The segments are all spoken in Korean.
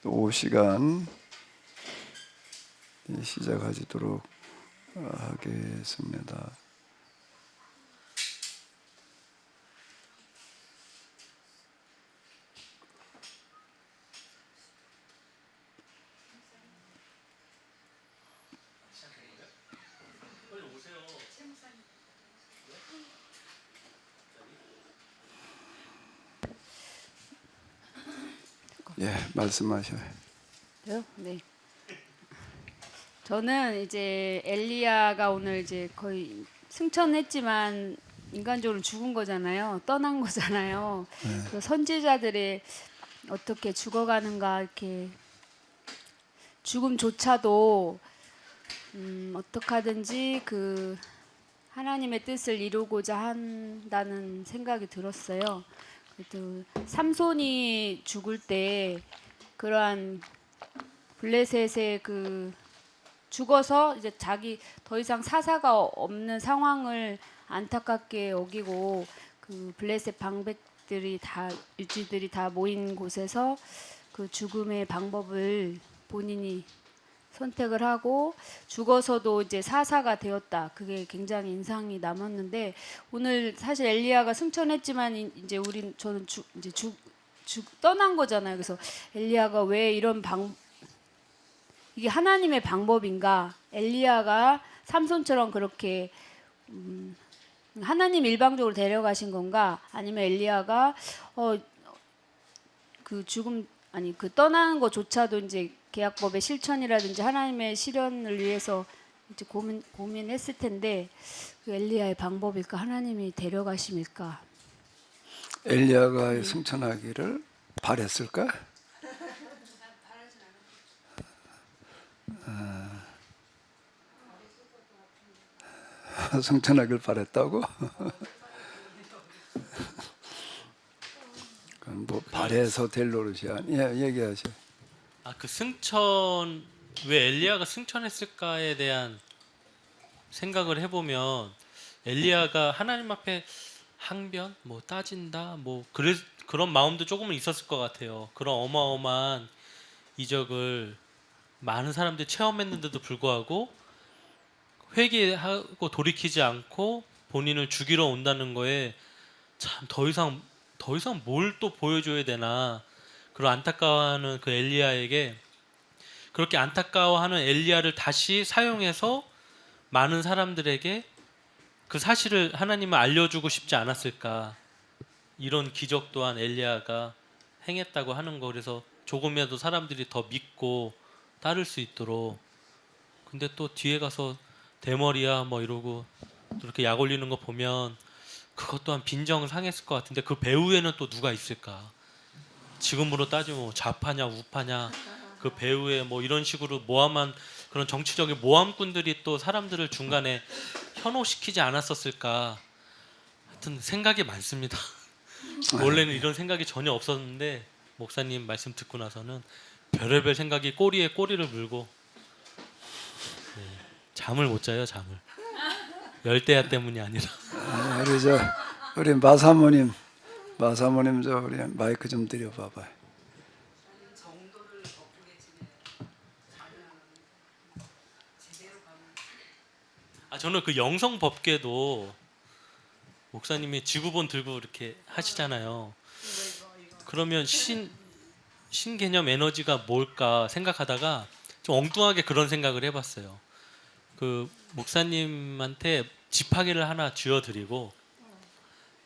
또 오후 시간 시작하도록 하겠습니다. 예, 말씀하셔요. 네. 저는 이제 엘리야가 오늘 이제 거의 승천했지만 인간적으로 죽은 거잖아요. 떠난 거잖아요. 그래서 선지자들의 어떻게 죽어가는가 이렇게 죽음조차도 어떻게 하든지 그 하나님의 뜻을 이루고자 한다는 생각이 들었어요. 또 삼손이 죽을 때 그러한 블레셋의 그 죽어서 이제 자기 더 이상 사사가 없는 상황을 안타깝게 여기고 그 블레셋 방백들이 다 유지들이 다 모인 곳에서 그 죽음의 방법을 본인이 선택을 하고 죽어서도 이제 사사가 되었다. 그게 굉장히 인상이 남았는데 오늘 사실 엘리야가 승천했지만 이제 저는 이제 떠난 거잖아요. 그래서 엘리야가 왜 이런 이게 하나님의 방법인가? 엘리야가 삼손처럼 그렇게 하나님 일방적으로 데려가신 건가? 아니면 엘리야가 그 죽음 아니 그 떠나는 것조차도 이제 계약법의 실천이라든지 하나님의 실현을 위해서 이제 고민했을 텐데 그 엘리야의 방법일까? 하나님이 데려가심일까? 엘리야가 승천하기를 바랬을까? 승천하길 바랬다고? 그건 뭐 바래서 될 노릇이 아니야. 얘기하세요. 그 승천 왜 엘리야가 승천했을까에 대한 생각을 해보면 엘리야가 하나님 앞에 항변 뭐 따진다 뭐 그런 마음도 조금은 있었을 것 같아요. 그런 어마어마한 이적을 많은 사람들이 체험했는데도 불구하고 회개하고 돌이키지 않고 본인을 죽이러 온다는 거에 참 더 이상 뭘 또 보여줘야 되나 그런 안타까워하는 그 엘리야에게 그렇게 안타까워하는 엘리야를 다시 사용해서 많은 사람들에게 그 사실을 하나님은 알려주고 싶지 않았을까. 이런 기적 또한 엘리야가 행했다고 하는 거. 그래서 조금이라도 사람들이 더 믿고 따를 수 있도록. 근데 또 뒤에 가서 대머리야 뭐 이러고 또 이렇게 약 올리는 거 보면 그것 또한 빈정 상했을 것 같은데 그 배후에는 또 누가 있을까. 지금으로 따지면 뭐 좌파냐 우파냐 그 배후에 뭐 이런 식으로 모함한 그런 정치적인 모함꾼들이 또 사람들을 중간에 현혹시키지 않았었을까. 하여튼 생각이 많습니다. 원래는 이런 생각이 전혀 없었는데 목사님 말씀 듣고 나서는 별의별 생각이 꼬리에 꼬리를 물고 잠을 못 자요. 잠을. 열대야 때문이 아니라. 우리 마사모님 우리 마이크 좀 드려봐봐요. 저는 그 영성 법계도 목사님이 지구본 들고 이렇게 하시잖아요. 그러면 신개념 에너지가 뭘까 생각하다가 좀 엉뚱하게 그런 생각을 해봤어요. 그 목사님한테 지팡이를 하나 쥐어드리고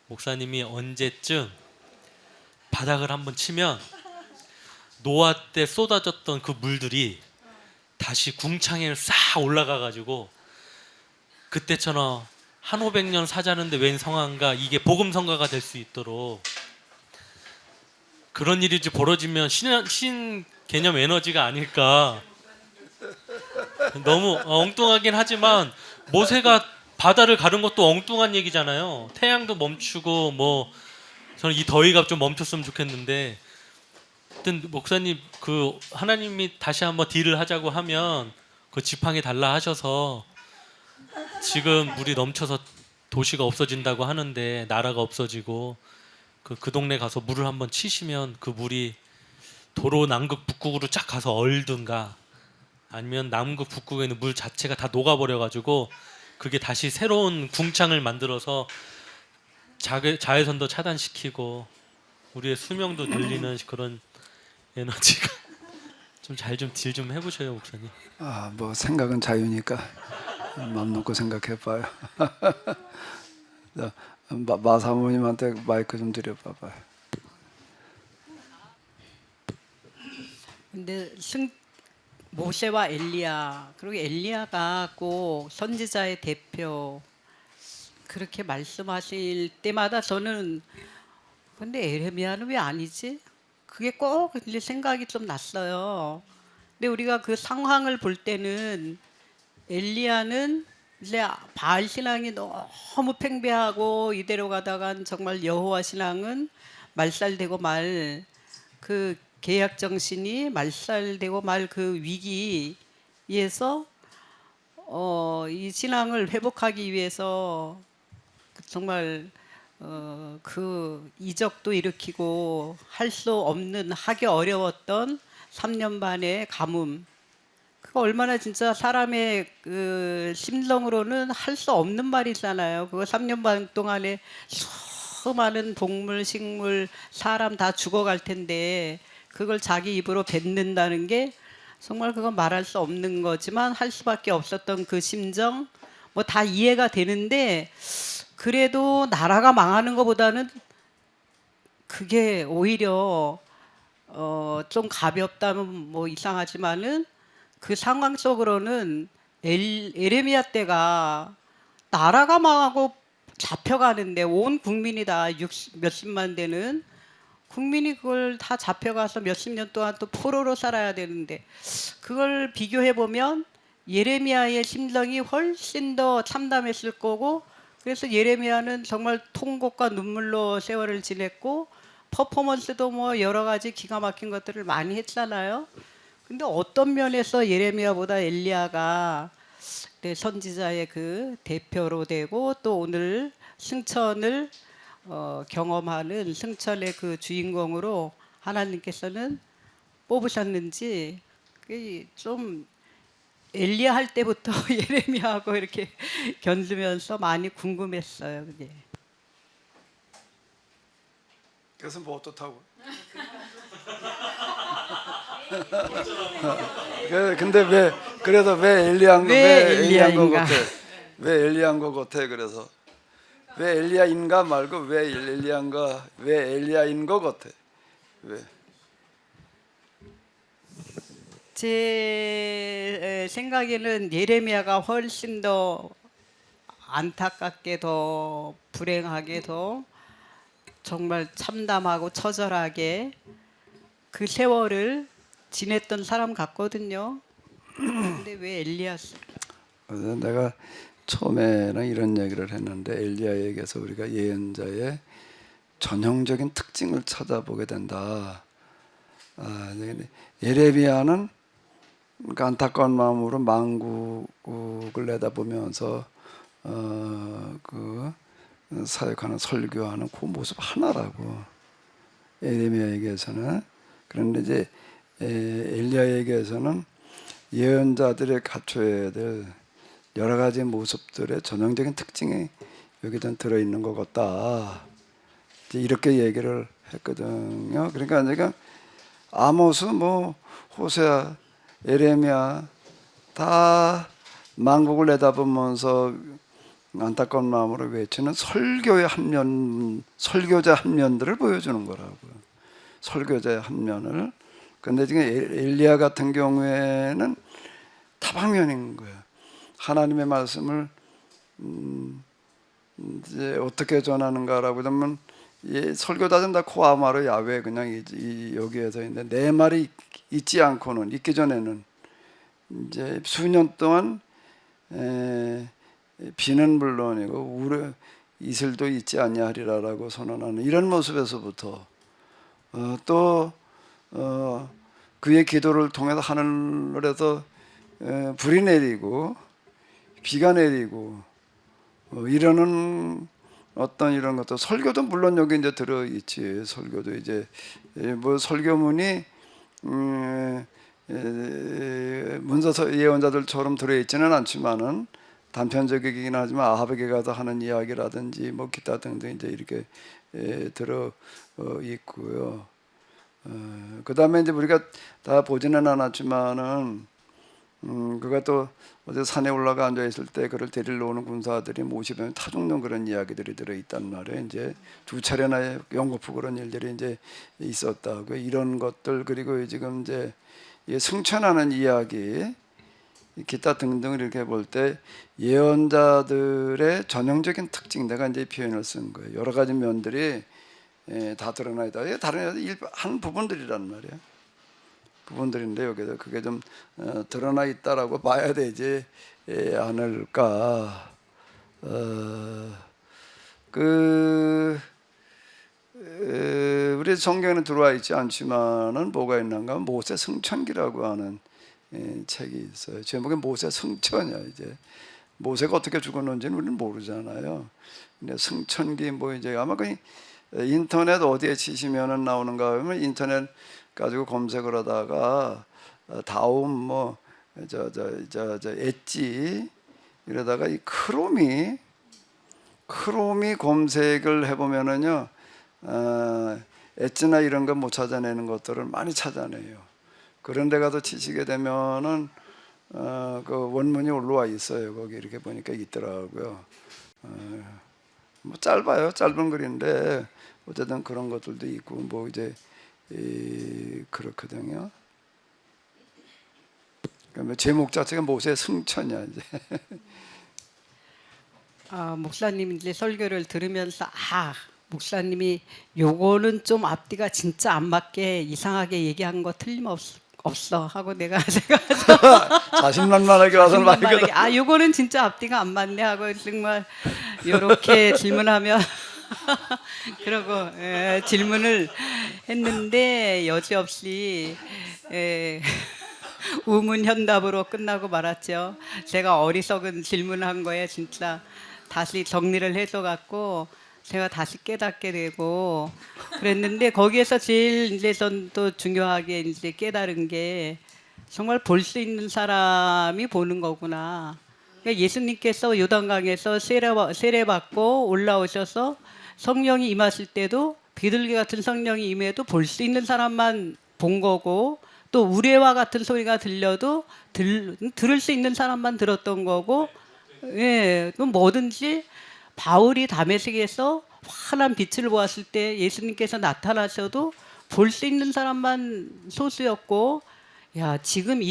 목사님이 언제쯤 바닥을 한번 치면 노아 때 쏟아졌던 그 물들이 다시 궁창에 싹 올라가가지고 그때처럼 한 500년 사자는데 웬 성화인가 이게 복음성가가 될 수 있도록 그런 일이 벌어지면 신 개념 에너지가 아닐까. 너무 엉뚱하긴 하지만 모세가 바다를 가른 것도 엉뚱한 얘기잖아요. 태양도 멈추고 뭐 저는 이 더위가 좀 멈췄으면 좋겠는데 하여튼 목사님 그 하나님이 다시 한번 딜을 하자고 하면 그 지팡이 달라 하셔서 지금 물이 넘쳐서 도시가 없어진다고 하는데 나라가 없어지고 그 동네 가서 물을 한번 치시면 그 물이 도로 남극 북극으로 쫙 가서 얼든가 아니면 남극 북극에 있는 물 자체가 다 녹아버려가지고 그게 다시 새로운 궁창을 만들어서 자외선도 차단시키고 우리의 수명도 늘리는 그런 에너지가 좀 잘 좀 딜 좀 해보셔요, 목사님. 아, 뭐 생각은 자유니까 마음 놓고 생각해봐요. 자, 마사모님한테 마이크 좀 드려봐봐요. 근데 모세와 엘리야, 그리고 엘리야가 꼭 선지자의 대표 그렇게 말씀하실 때마다 저는 근데 에레미야는 왜 아니지? 그게 꼭 이제 생각이 좀 났어요. 근데 우리가 그 상황을 볼 때는 엘리야는 이제 바알 신앙이 너무 팽배하고 이대로 가다간 정말 여호와 신앙은 말살되고 말 그 계약 정신이 말살되고 말 그 위기에서 이 신앙을 회복하기 위해서 정말 그 이적도 일으키고 할 수 없는 하기 어려웠던 3년 반의 가뭄 그거 얼마나 진짜 사람의 그 심정으로는 할 수 없는 말이잖아요. 그거 3년 반 동안에 수많은 동물, 식물, 사람 다 죽어갈 텐데 그걸 자기 입으로 뱉는다는 게 정말 그건 말할 수 없는 거지만 할 수밖에 없었던 그 심정 뭐 다 이해가 되는데 그래도 나라가 망하는 것보다는 그게 오히려 좀 가볍다면 뭐 이상하지만은 그 상황 속으로는 에레미야 때가 나라가 망하고 잡혀가는데 온 국민이 다 몇십만 되는 국민이 그걸 다 잡혀가서 몇십 년 동안 또 포로로 살아야 되는데 그걸 비교해 보면 예레미야의 심정이 훨씬 더 참담했을 거고 그래서 예레미야는 정말 통곡과 눈물로 세월을 지냈고 퍼포먼스도 뭐 여러 가지 기가 막힌 것들을 많이 했잖아요. 근데 어떤 면에서 예레미야보다 엘리야가 선지자의 그 대표로 되고 또 오늘 승천을 경험하는 승천의 그 주인공으로 하나님께서는 뽑으셨는지 좀 엘리야 할 때부터 예레미야하고 이렇게 견주면서 많이 궁금했어요. 그게. 그래서 뭐 어떻다고? 근데 왜 그래서 왜 엘리야인 거 엘리야인가? 같아? 왜 엘리야인 거 같아? 그래서 왜 엘리야인가 말고 왜 엘리야인가? 왜 엘리야인 거 같아? 왜? 제 생각에는 예레미야가 훨씬 더 안타깝게 더 불행하게 더 정말 참담하고 처절하게 그 세월을 지냈던 사람 같거든요. 근데 왜 엘리야스? 그래서 내가 처음에는 이런 얘기를 했는데 엘리야에게서 우리가 예언자의 전형적인 특징을 찾아보게 된다. 예레미야는 그러니까 안타까운 마음으로 만국을 내다보면서 그 사역하는 설교하는 그 모습 하나라고 예레미야에게서는. 그런데 이제 엘리야에게서는 예언자들이 갖춰야 될 여러 가지 모습들의 전형적인 특징이 여기다 들어있는 것 같다. 이제 이렇게 얘기를 했거든요. 그러니까 내가 아모스, 뭐 호세아, 예레미야 다 만국을 내다보면서 안타까운 마음으로 외치는 설교의 한 면, 설교자 한 면들을 보여주는 거라고요. 설교자의 한 면을. 근데 지금 엘리야 같은 경우에는 다방면인 거예요. 하나님의 말씀을 이제 어떻게 전하는가라고 하면 설교자는 다 코아마로 야외 그냥 여기에서 있는데 내 말이 있지 않고는 있기 전에는 이제 수년 동안 비는 물론이고 우려 이슬도 있지 아니하리라라고 선언하는 이런 모습에서부터 또 그의 기도를 통해서 하늘에서 불이 내리고 비가 내리고 이러는 어떤 이런 것도 설교도 물론 여기 이제 들어 있지. 설교도 이제 뭐 설교문이 문서 예언자들처럼 들어있지는 않지만은 단편적이긴 하지만 아합에게 가서 하는 이야기라든지 뭐 기타 등등 이제 이렇게 들어 있고요. 그다음에 이제 우리가 다 보지는 않았지만은 그가 또 어제 산에 올라가 앉아 있을 때 그를 데리러 오는 군사들이 모시면 타 죽는 그런 이야기들이 들어 있단 말이에요. 이제 두 차례나 연거푸 그런 일들이 이제 있었다고 이런 것들 그리고 지금 이제 승천하는 이야기 기타 등등을 이렇게 볼 때 예언자들의 전형적인 특징 내가 이제 표현을 쓴 거예요. 여러 가지 면들이 다 드러나 있다. 이게 다른 한 부분들이란 말이에요. 부분들인데 여기서 그게 좀 드러나 있다라고 봐야 되지 않을까. 우리 성경에는 들어와 있지 않지만은 뭐가 있는가? 모세 승천기라고 하는 책이 있어요. 제목이 모세 승천이야. 이제 모세가 어떻게 죽었는지는 우리는 모르잖아요. 근데 승천기 뭐 이제 아마 그 인터넷 어디에 치시면은 나오는가 하면 인터넷 가지고 검색을 하다가 다음 뭐 엣지 이러다가 이 크롬이 검색을 해보면은요 엣지나 이런 거 못 찾아내는 것들을 많이 찾아내요. 그런 데 가서 치시게 되면은 그 원문이 올라와 있어요. 거기 이렇게 보니까 있더라고요. 뭐 짧아요. 짧은 글인데 어쨌든 그런 것들도 있고 뭐 이제 그렇거든요. 그러니까 제목 자체가 모세의 승천이야 이제. 목사님 이제 설교를 들으면서 목사님이 요거는 좀 앞뒤가 진짜 안 맞게 이상하게 얘기한 거 틀림없어 하고 내가 자신만만하게 와서 말이거든. 요거는 진짜 앞뒤가 안 맞네 하고 정말 요렇게 질문하면 그러고 질문을 했는데 여지없이 우문현답으로 끝나고 말았죠. 제가 어리석은 질문한 거에 진짜 다시 정리를 해줘 갖고 제가 다시 깨닫게 되고 그랬는데 거기에서 제일 이제 전 또 중요하게 이제 깨달은 게 정말 볼 수 있는 사람이 보는 거구나. 그러니까 예수님께서 요단강에서 세례받고 올라오셔서 성령이 임하실 때도 비둘기 같은 성령이 임해도 볼 수 있는 사람만 본 거고 또 우레와 같은 소리가 들려도 들을 수 있는 사람만 들었던 거고 또 뭐든지 바울이 다메섹에서 환한 빛을 보았을 때 예수님께서 나타나셔도 볼 수 있는 사람만 소수였고 지금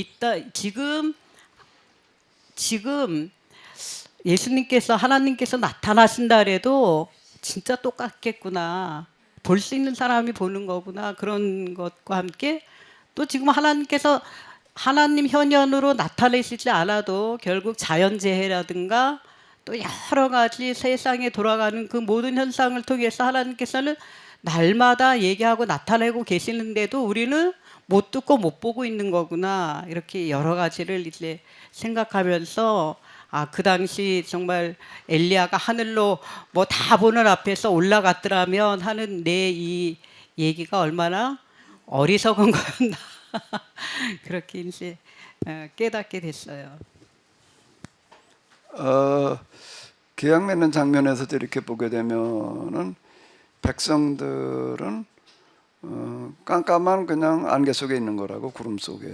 예수님께서 하나님께서 나타나신다 해도 진짜 똑같겠구나. 볼 수 있는 사람이 보는 거구나. 그런 것과 함께 또 지금 하나님께서 하나님 현현으로 나타내시지 않아도 결국 자연재해라든가 또 여러 가지 세상에 돌아가는 그 모든 현상을 통해서 하나님께서는 날마다 얘기하고 나타내고 계시는데도 우리는 못 듣고 못 보고 있는 거구나. 이렇게 여러 가지를 이제 생각하면서 그 당시 정말 엘리야가 하늘로 뭐 다 보는 앞에서 올라갔더라면 하는 내 이 얘기가 얼마나 어리석은 거였나. 그렇게 이제 깨닫게 됐어요. 계약 맺는 장면에서도 이렇게 보게 되면은 백성들은 깜깜한 그냥 안개 속에 있는 거라고 구름 속에.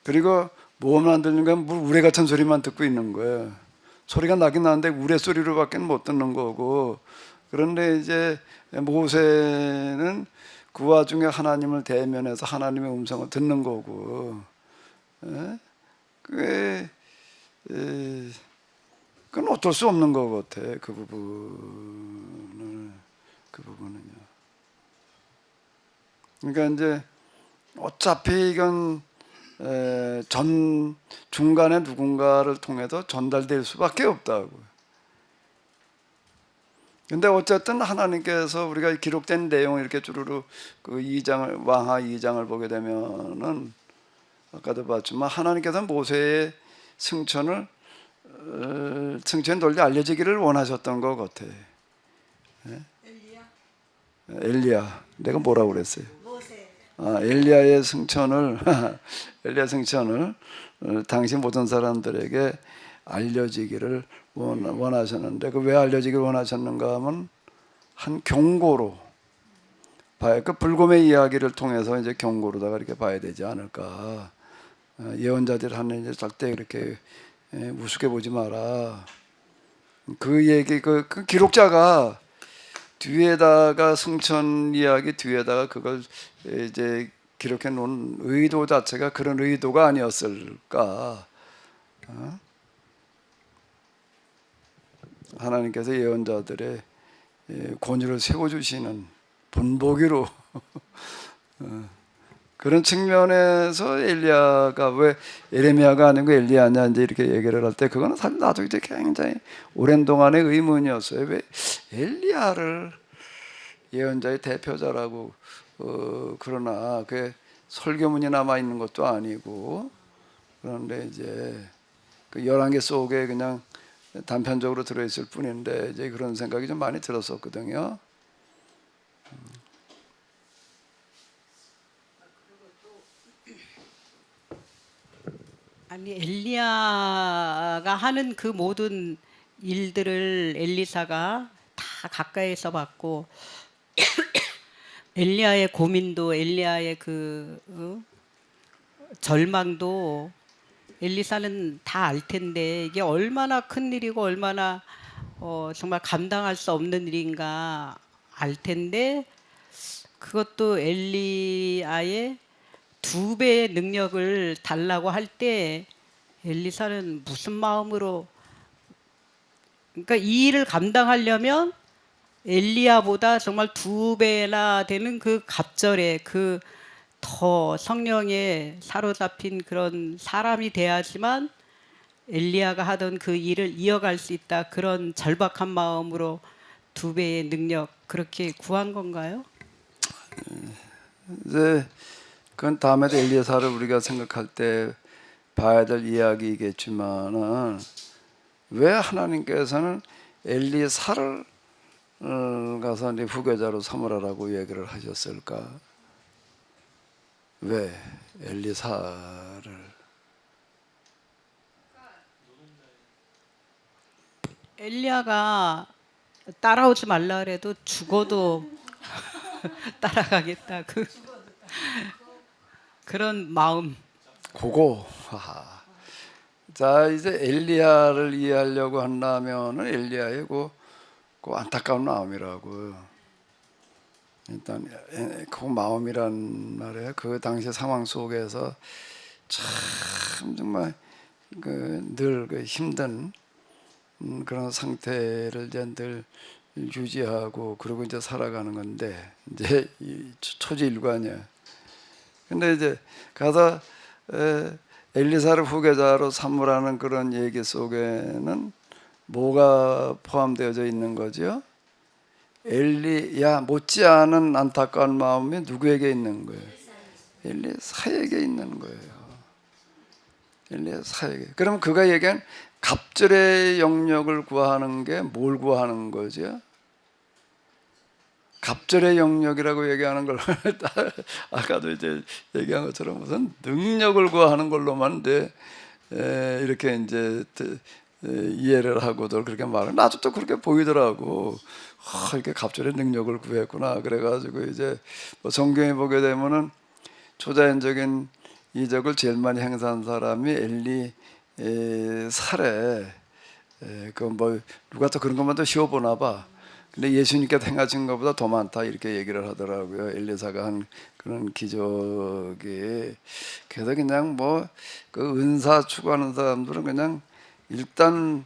그리고 뭐만 들리는가 물 우레 같은 소리만 듣고 있는 거예요. 소리가 나긴 나는데 우레 소리로밖에 못 듣는 거고. 그런데 이제 모세는 그 와중에 하나님을 대면해서 하나님의 음성을 듣는 거고. 그건 어쩔 수 없는 것 같아. 그 부분은요. 그러니까 이제 어차피 이건 중간에 누군가를 통해서 전달될 수밖에 없다고. 근데 어쨌든 하나님께서 우리가 기록된 내용을 이렇게 주르르 그 2장을 왕하 2장을 보게 되면은 아까도 봤지만 하나님께서 모세의 승천을 널리 알려지기를 원하셨던 것 같아. 엘리야. 내가 뭐라고 그랬어요? 엘리야의 승천을 엘리야 승천을 당시 모든 사람들에게 알려지기를 원하셨는데 그 왜 알려지기를 원하셨는가 하면 한 경고로 봐야 그 불곰의 이야기를 통해서 이제 경고로다가 이렇게 봐야 되지 않을까. 예언자들이 하는 이제 절대 이렇게 우습게 보지 마라. 그 얘기 그 기록자가 뒤에다가 승천 이야기 뒤에다가 그걸 이제 기록해 놓은 의도 자체가 그런 의도가 아니었을까. 하나님께서 예언자들의 권위를 세워주시는 본보기로 그런 측면에서 엘리야가 왜 에레미야가 아니고 엘리야냐 이제 이렇게 얘기를 할 때 그거는 사실 나도 이제 굉장히 오랜 동안의 의문이었어요. 왜 엘리야를 예언자의 대표자라고 그러나 그 설교문이 남아 있는 것도 아니고 그런데 이제 그 11개 속에 그냥 단편적으로 들어있을 뿐인데 이제 그런 생각이 좀 많이 들었었거든요. 아니 엘리야가 하는 그 모든 일들을 엘리사가 다 가까이서 봤고 엘리야의 고민도 엘리야의 그 절망도 엘리사는 다 알 텐데 이게 얼마나 큰 일이고 얼마나 정말 감당할 수 없는 일인가 알 텐데 그것도 엘리야의 2배의 능력을 달라고 할 때 엘리사는 무슨 마음으로 그러니까 이 일을 감당하려면 엘리야보다 정말 2배나 되는 그 갑절에 그 더 성령에 사로잡힌 그런 사람이 돼야지만 엘리야가 하던 그 일을 이어갈 수 있다. 그런 절박한 마음으로 2배의 능력 그렇게 구한 건가요? 이제 그건 다음에도 엘리야사를 우리가 생각할 때 봐야 될 이야기겠지만은 왜 하나님께서는 엘리사를 가서 이제 후계자로 삼으라고 얘기를 하셨을까? 왜 엘리사를 엘리야가 따라오지 말라 그래도 죽어도 따라가겠다 그런 마음. 그거 자 이제 엘리야를 이해하려고 한다면은 엘리야의 그 안타까운 마음이라고 일단 그 마음이란 말이에요. 그 당시 상황 속에서 참 정말 늘 그 힘든 그런 상태를 이제 늘 유지하고 그러고 이제 살아가는 건데 이제 이 초지일관이야. 근데 이제 가서 엘리사를 후계자로 삼으라는 그런 얘기 속에는 뭐가 포함되어져 있는 거죠? 엘리야 못지않은 안타까운 마음이 누구에게 있는 거예요? 엘리사에게 있는 거예요. 엘리사에게. 그럼 그가 얘기한 갑절의 영역을 구하는 게 뭘 구하는 거죠? 갑절의 영역이라고 얘기하는 걸 아까도 이제 얘기한 것처럼 무슨 능력을 구하는 걸로만 이렇게 이제 이해를 하고도 그렇게 말을 나도 또 그렇게 보이더라고. 이렇게 갑절의 능력을 구했구나. 그래가지고 이제 뭐 성경에 보게 되면은 초자연적인 이적을 제일 많이 행사한 사람이 엘리사래. 그 뭐 누가 또 그런 것만 더 쉬워보나 봐. 근데 예수님께서 행하신 것보다 더 많다 이렇게 얘기를 하더라고요. 엘리사가 한 그런 기적이. 그래서 그냥 뭐 그 은사 추구하는 사람들은 그냥 일단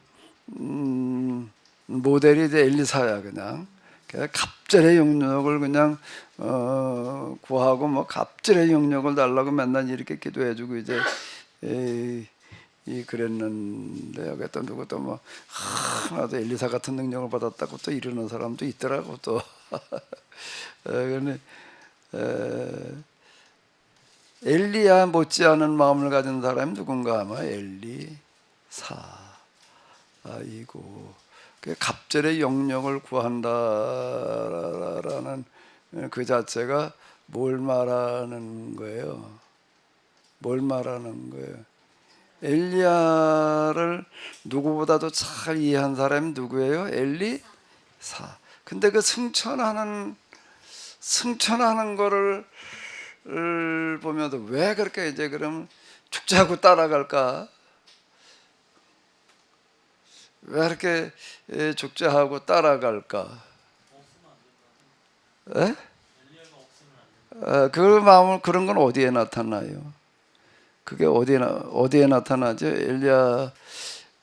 모델이 이제 엘리사야 그냥. 갑절의 영역을 그냥 구하고 뭐 갑절의 영역을 달라고 맨날 이렇게 기도해주고 이제 그랬는데 여기 또 누구 또 뭐 나도 엘리사 같은 능력을 받았다고 또 이러는 사람도 있더라고 또. 근데 엘리야 못지않은 마음을 가진 사람이 누군가 하면 엘리사이고 그 갑절의 영역을 구한다라는 그 자체가 뭘 말하는 거예요? 뭘 말하는 거예요? 엘리야를 누구보다도 잘 이해한 사람이 누구예요? 엘리사. 근데 그 승천하는 거를 보면서 왜 그렇게 이제 그럼 축제하고 따라갈까? 왜 이렇게 축제하고 따라갈까? 에? 그 마음을 그런 건 어디에 나타나요? 그게 어디에 나타나죠?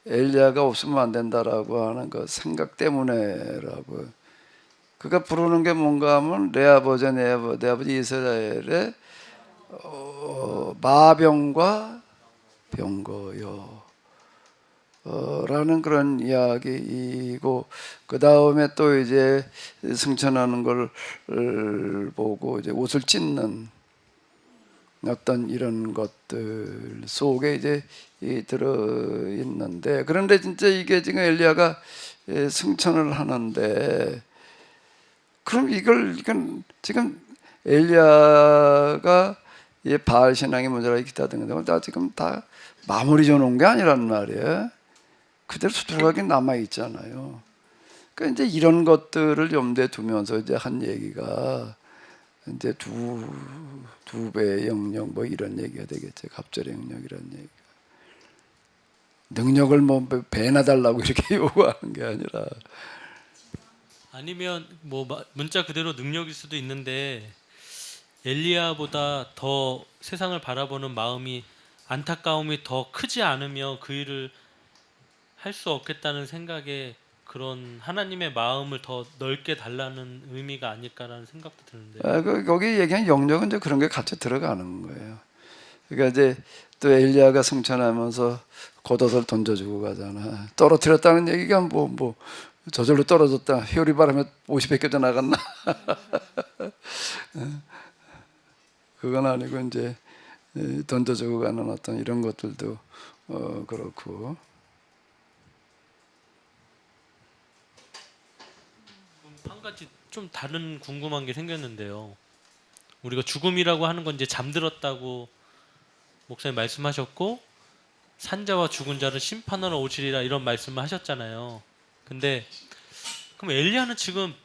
엘리야가 없으면 안 된다라고 하는 그 생각 때문에라고. 그가 부르는 게 뭔가 하면 내 아버지 이스라엘의 마병과 병거요 라는 그런 이야기이고, 그 다음에 또 이제 승천하는 걸 보고 이제 옷을 찢는 어떤 이런 것들 속에 이제 들어 있는데, 그런데 진짜 이게 지금 엘리야가 승천을 하는데, 그럼 이건 지금 엘리야가 바알 신앙의 문제라 기타등 등을 다 지금 다 마무리 져 놓은 게 아니란 말이에요. 그대로 수두룩하게 남아 있잖아요. 그러니까 이제 이런 것들을 염두에 두면서 이제 한 얘기가 이제 두 배의 영역 뭐 이런 얘기가 되겠죠. 갑절의 영역이란 얘기가. 능력을 뭐 배나 달라고 이렇게 요구하는 게 아니라. 아니면 뭐 문자 그대로 능력일 수도 있는데 엘리야보다 더 세상을 바라보는 마음이 안타까움이 더 크지 않으며 그 일을 할 수 없겠다는 생각에 그런 하나님의 마음을 더 넓게 달라는 의미가 아닐까라는 생각도 드는데. 거기 얘기한 영역은 이제 그런 게 같이 들어가는 거예요. 그러니까 이제 또 엘리야가 승천하면서 겉옷을 던져주고 가잖아. 떨어뜨렸다는 얘기가 뭐 저절로 떨어졌다. 회오리 바람에 옷이 벗겨져 나갔나? 그건 아니고 이제 던져주고 가는 어떤 이런 것들도 그렇고. 한 가지 좀 다른 궁금한 게 생겼는데요. 우리가 죽음이라고 하는 건 이제 잠들었다고 목사님 말씀하셨고, 산자와 죽은 자를 심판하러 오시리라 이런 말씀을 하셨잖아요. 근데 그럼 엘리야는 지금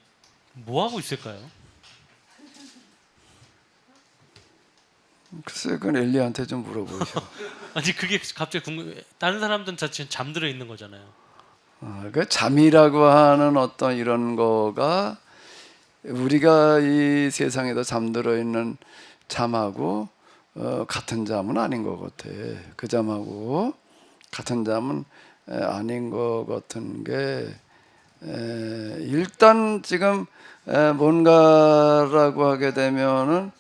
뭐 하고 있을까요? 글쎄, 그건 엘리야한테 좀 물어보셔. 아니 그게 갑자기 궁금해. 다른 사람들은 다 지금 잠들어 있는 거잖아요. 그 잠이라고 하는 어떤 이런 거가 우리가 이 세상에서 잠들어 있는 잠하고 같은 잠은 아닌 것 같아. 그 잠하고 같은 잠은 아닌 것 같은 게, 일단 지금 뭔가라고 하게 되면은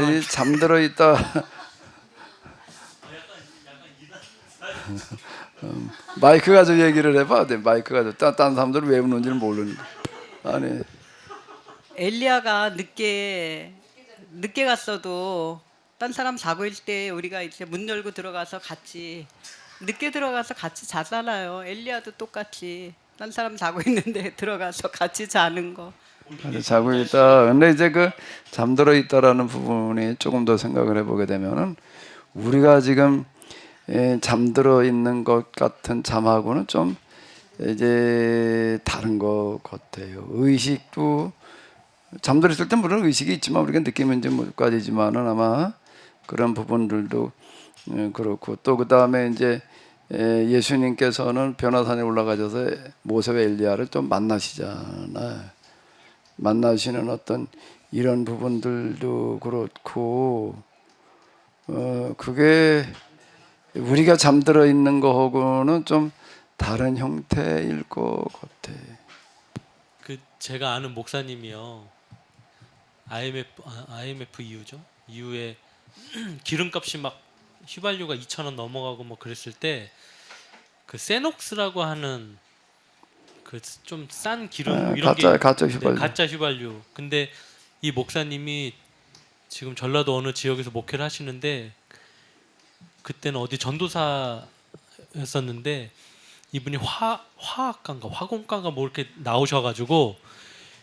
이 잠들어 있다. 마이크 가지고 얘기를 해봐. 마이크 가지고 딴 사람들은 왜 우는지를 모르는데. 아니, 엘리야가 늦게 갔어도 딴 사람 자고 있을 때 우리가 이제 문 열고 들어가서 같이 늦게 들어가서 같이 자잖아요. 엘리야도 똑같이 딴 사람 자고 있는데 들어가서 같이 자는 거. 자고 있다. 근데 이제 그 잠들어 있다라는 부분이 조금 더 생각을 해보게 되면은, 우리가 지금 잠들어 있는 것 같은 잠하고는 좀 이제 다른 것 같아요. 의식도 잠들어 있을 때 물론 의식이 있지만 우리가 느끼면 이제 뭐까지지만은 아마 그런 부분들도 그렇고, 또 그 다음에 이제 예수님께서는 변화산에 올라가셔서 모세와 엘리야를 좀 만나시잖아요. 만나시는 어떤 이런 부분들도 그렇고, 그게 우리가 잠들어 있는 거하고는 좀 다른 형태일 것 같아. 그 제가 아는 목사님이요. IMF 이후에 기름값이 막 휘발유가 2,000원 넘어가고 뭐 그랬을 때 그 세녹스라고 하는 그 좀 싼 기름 이런 가짜 휘발유. 네, 가짜 휘발유. 근데 이 목사님이 지금 전라도 어느 지역에서 목회를 하시는데, 그때는 어디 전도사였었는데 이분이 화학과인가 화공과인가 뭐 이렇게 나오셔가지고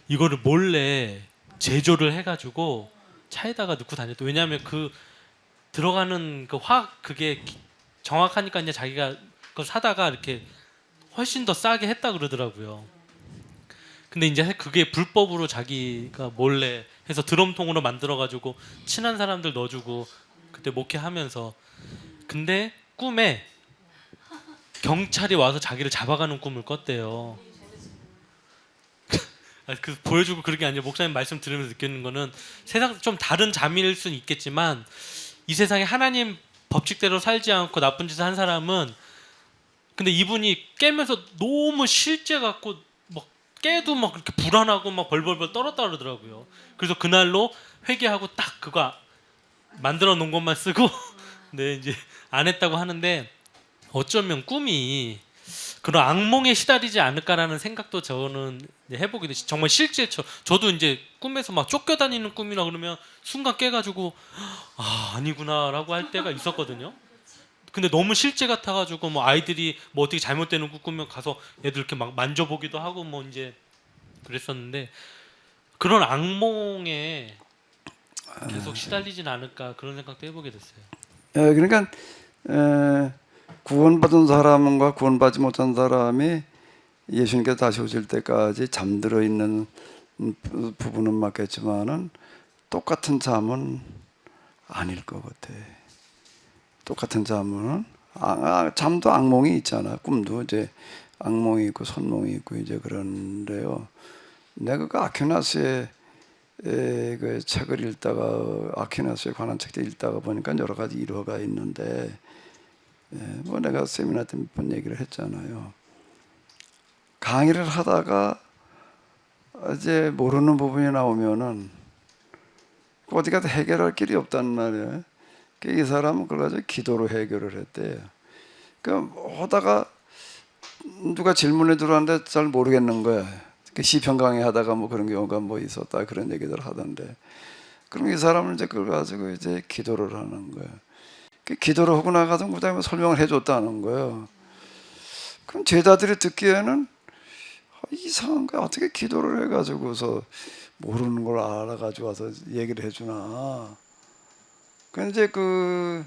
이거를 몰래 제조를 해가지고 차에다가 넣고 다녔대. 왜냐하면 그 들어가는 그 화학 그게 정확하니까 이제 자기가 그걸 사다가 이렇게 훨씬 더 싸게 했다 그러더라고요. 근데 이제 그게 불법으로 자기가 몰래 해서 드럼통으로 만들어가지고 친한 사람들 넣어주고 그때 목회하면서 근데 꿈에 경찰이 와서 자기를 잡아가는 꿈을 꿨대요. 그 보여주고 그런 게 아니라 목사님 말씀 들으면서 느끼는 거는 세상 좀 다른 잠일 수는 있겠지만 이 세상에 하나님 법칙대로 살지 않고 나쁜 짓을 한 사람은 근데 이분이 깨면서 너무 실제 같고 막 깨도 막 그렇게 불안하고 막 벌벌벌 떨었다 그러더라고요. 그래서 그날로 회개하고 딱 그거 만들어 놓은 것만 쓰고 네 이제 안 했다고 하는데 어쩌면 꿈이 그런 악몽에 시달리지 않을까라는 생각도 저는 이제 해보게 됐어요. 정말 실제 저도 이제 꿈에서 막 쫓겨다니는 꿈이라 그러면 순간 깨가지고 아니구나라고 할 때가 있었거든요. 근데 너무 실제 같아가지고 뭐 아이들이 뭐 어떻게 잘못되는 꿈 꾸면 가서 애들 이렇게 막 만져보기도 하고 뭐 이제 그랬었는데 그런 악몽에 계속 시달리진 않을까 그런 생각도 해보게 됐어요. 예, 그러니까 구원받은 사람과 구원받지 못한 사람이 예수님께서 다시 오실 때까지 잠들어 있는 부분은 맞겠지만은 똑같은 잠은 아닐 것 같아. 똑같은 잠은 잠도 악몽이 있잖아. 꿈도 이제 악몽이 있고 선몽이 있고 이제 그런데요. 내가 그 아퀴나스의 그 책을 읽다가 아퀴나스에 관한 책들 읽다가 보니까 여러 가지 일화가 있는데 뭐 내가 세미나 때 몇 번 얘기를 했잖아요. 강의를 하다가 이제 모르는 부분이 나오면은 어디 가서 해결할 길이 없단 말이에요. 이 사람은 그걸 가지고 기도로 해결을 했대요. 그 하다가 누가 질문에 들어왔는데 잘 모르겠는 거야. 그 시편 강의하다가 뭐 그런 경우가 뭐 있었다 그런 얘기들 하던데. 그럼 이 사람은 이제 그걸 가지고 이제 기도를 하는 거야. 그 기도를 하고 나가서 그다음에 설명을 해줬다는 거예요. 그럼 제자들이 듣기에는 이상한 거야. 어떻게 기도를 해가지고서 모르는 걸 알아가지고 와서 얘기를 해주나. 근데 이제 그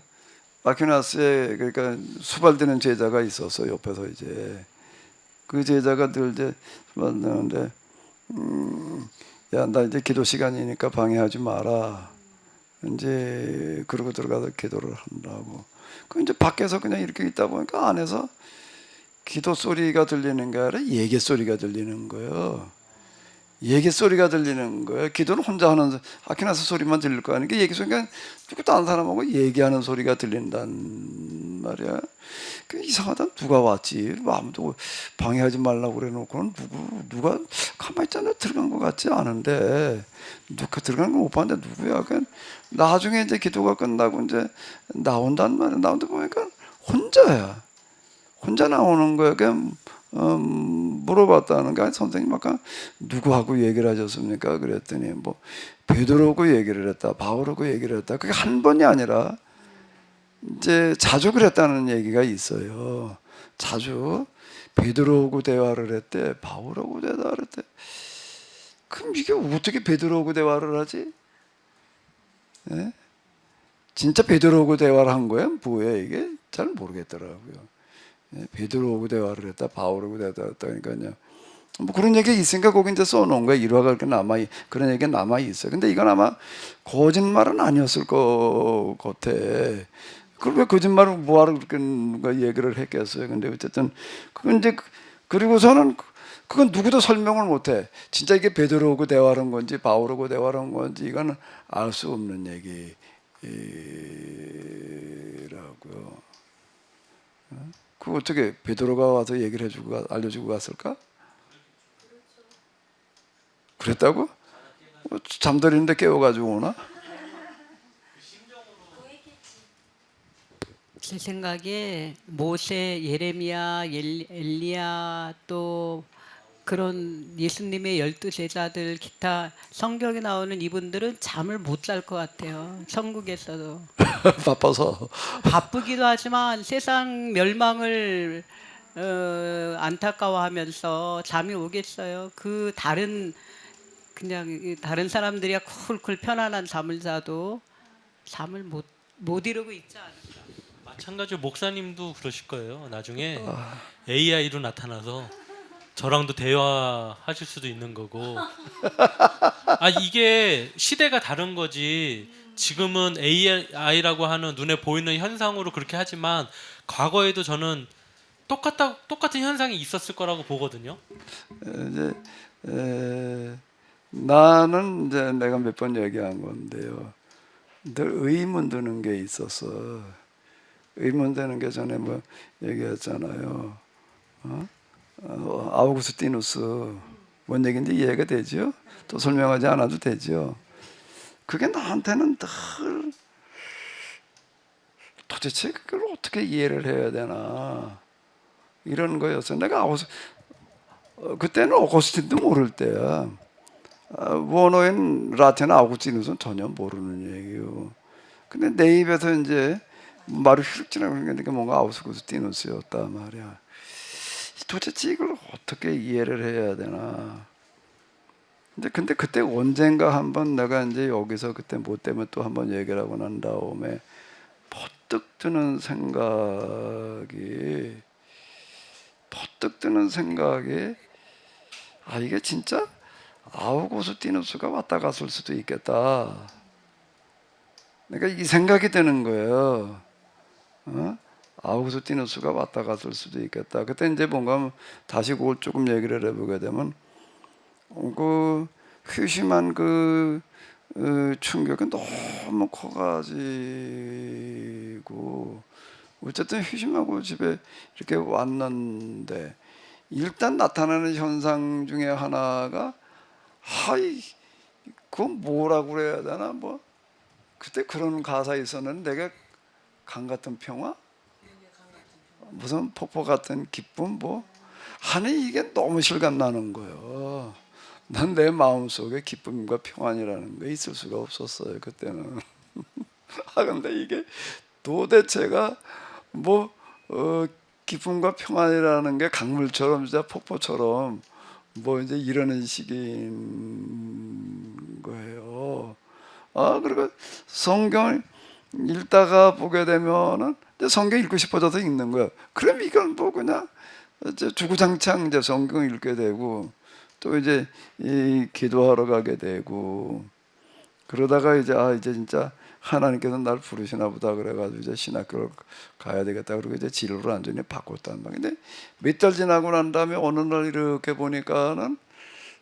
아퀴나스에 그러니까 수발되는 제자가 있었어 옆에서 이제 그 제자가 늘 이제 수발되는데 야 나 이제 기도 시간이니까 방해하지 마라. 이제 그러고 들어가서 기도를 한다고. 그 이제 밖에서 그냥 이렇게 있다 보니까 안에서 기도 소리가 들리는 게 아니라 얘기 소리가 들리는 거예요. 얘기 소리가 들리는 거예요. 기도는 혼자 하는 아키나스 소리만 들릴 거 아니니까 얘기 소리가 누구 다른 사람하고 얘기하는 소리가 들린단 말이야. 그 이상하다. 누가 왔지? 아무도 방해하지 말라고 그래놓고는 누가 가만히 있잖아. 들어간 것 같지 않은데 누가 들어간 건 못 봤는데 누구야? 그 나중에 이제 기도가 끝나고 이제 나온단 말이야. 나온다 보니까 혼자야. 혼자 나오는 거야. 물어봤다는 게 선생님 아까 누구하고 얘기를 하셨습니까? 그랬더니 뭐 베드로하고 얘기를 했다, 바울하고 얘기를 했다. 그게 한 번이 아니라 이제 자주 그랬다는 얘기가 있어요. 자주 베드로하고 대화를 했대, 바울하고 대화를 했대. 그럼 이게 어떻게 베드로하고 대화를 하지? 네? 진짜 베드로하고 대화를 한 거야? 뭐야 이게? 잘 모르겠더라고요. 베드로하고 대화를 했다, 바울하고 대화를 했다. 그러니까요. 뭐 그런 얘기 있으니까 거기 이제 써놓은 거야. 일화가 그렇게 그런 얘기가 남아 있어. 근데 이건 아마 거짓말은 아니었을 것 같아. 그럼 왜 거짓말을 뭐하러 그렇게 누가 얘기를 했겠어요? 근데 어쨌든 그건 이제 그리고서는 그건 누구도 설명을 못해. 진짜 이게 베드로하고 대화한 건지 바울하고 대화한 건지 이거는 알 수 없는 얘기라고요. 그 어떻게 베드로가 와서 얘기를 해주고 알려주고 갔을까? 그랬다고? 잠들이는데 깨워가지고 오나? 제 생각에 모세, 예레미야, 엘리야 또 그런 예수님의 12제자들 기타 성경에 나오는 이분들은 잠을 못 잘 것 같아요. 천국에서도 바빠서. 바쁘기도 하지만 세상 멸망을 안타까워하면서 잠이 오겠어요. 그 다른 그냥 다른 사람들이야 쿨쿨 편안한 잠을 자도 잠을 못 이루고 있지 않을까. 마찬가지로 목사님도 그러실 거예요. 나중에 AI로 나타나서 저랑도 대화하실 수도 있는 거고. 아 이게 시대가 다른 거지. 지금은 AI라고 하는 눈에 보이는 현상으로 그렇게 하지만 과거에도 저는 똑같은 현상이 있었을 거라고 보거든요. 이제 나는 이제 내가 몇 번 얘기한 건데요. 늘 의문 드는 게 있어서 의문 되는 게 전에 뭐 얘기했잖아요. 아우구스티누스 뭔 얘기인지 이해가 되죠? 또 설명하지 않아도 되죠. 그게 나한테는 늘 도대체 그걸 어떻게 이해를 해야 되나 이런 거였어. 내가 그때는 오거스틴도 모를 때야. 원어인 라틴 아우구스티누스는 전혀 모르는 얘기요. 근데 내 입에서 이제 말이 휙 지나가니까 뭔가 아우구스티누스였단 말이야. 도대체 이걸 어떻게 이해를 해야 되나. 근데 그때 언젠가 한번 내가 이제 여기서 그때 뭐 때문에 또 한번 얘기를 하고 난 다음에 퍼뜩 드는 생각이 아 이게 진짜 아우구스티누스가 왔다 갔을 수도 있겠다. 그러니까 이 생각이 드는 거예요. 아우구스티누스가 왔다 갔을 수도 있겠다. 그때 이제 뭔가 다시 그걸 조금 얘기를 해보게 되면 그 회심한 그 충격이 너무 커가지고 어쨌든 회심하고 집에 이렇게 왔는데 일단 나타나는 현상 중에 하나가 하이 그건 뭐라고 그래야 되나 뭐 그때 그런 가사 있었는데 내가 강 같은 평화 무슨 폭포 같은 기쁨 뭐 아니 이게 너무 실감나는 거예요. 난 내 마음속에 기쁨과 평안이라는 게 있을 수가 없었어요 그때는. 아 근데 이게 도대체가 뭐 기쁨과 평안이라는 게 강물처럼 진짜 폭포처럼 뭐 이제 이러는 식인 거예요. 아 그리고 성경을 읽다가 보게 되면은 이제 성경 읽고 싶어져서 읽는 거예요. 그럼 이건 뭐 그냥 이제 주구장창 이제 성경 읽게 되고 또 이제 이 기도하러 가게 되고 그러다가 이제 아 이제 진짜 하나님께서 날 부르시나 보다 그래가지고 이제 신학교를 가야 되겠다 그러고 이제 진로를 완전히 바꿨단 말이에요. 근데 몇 달 지나고 난 다음에 어느 날 이렇게 보니까는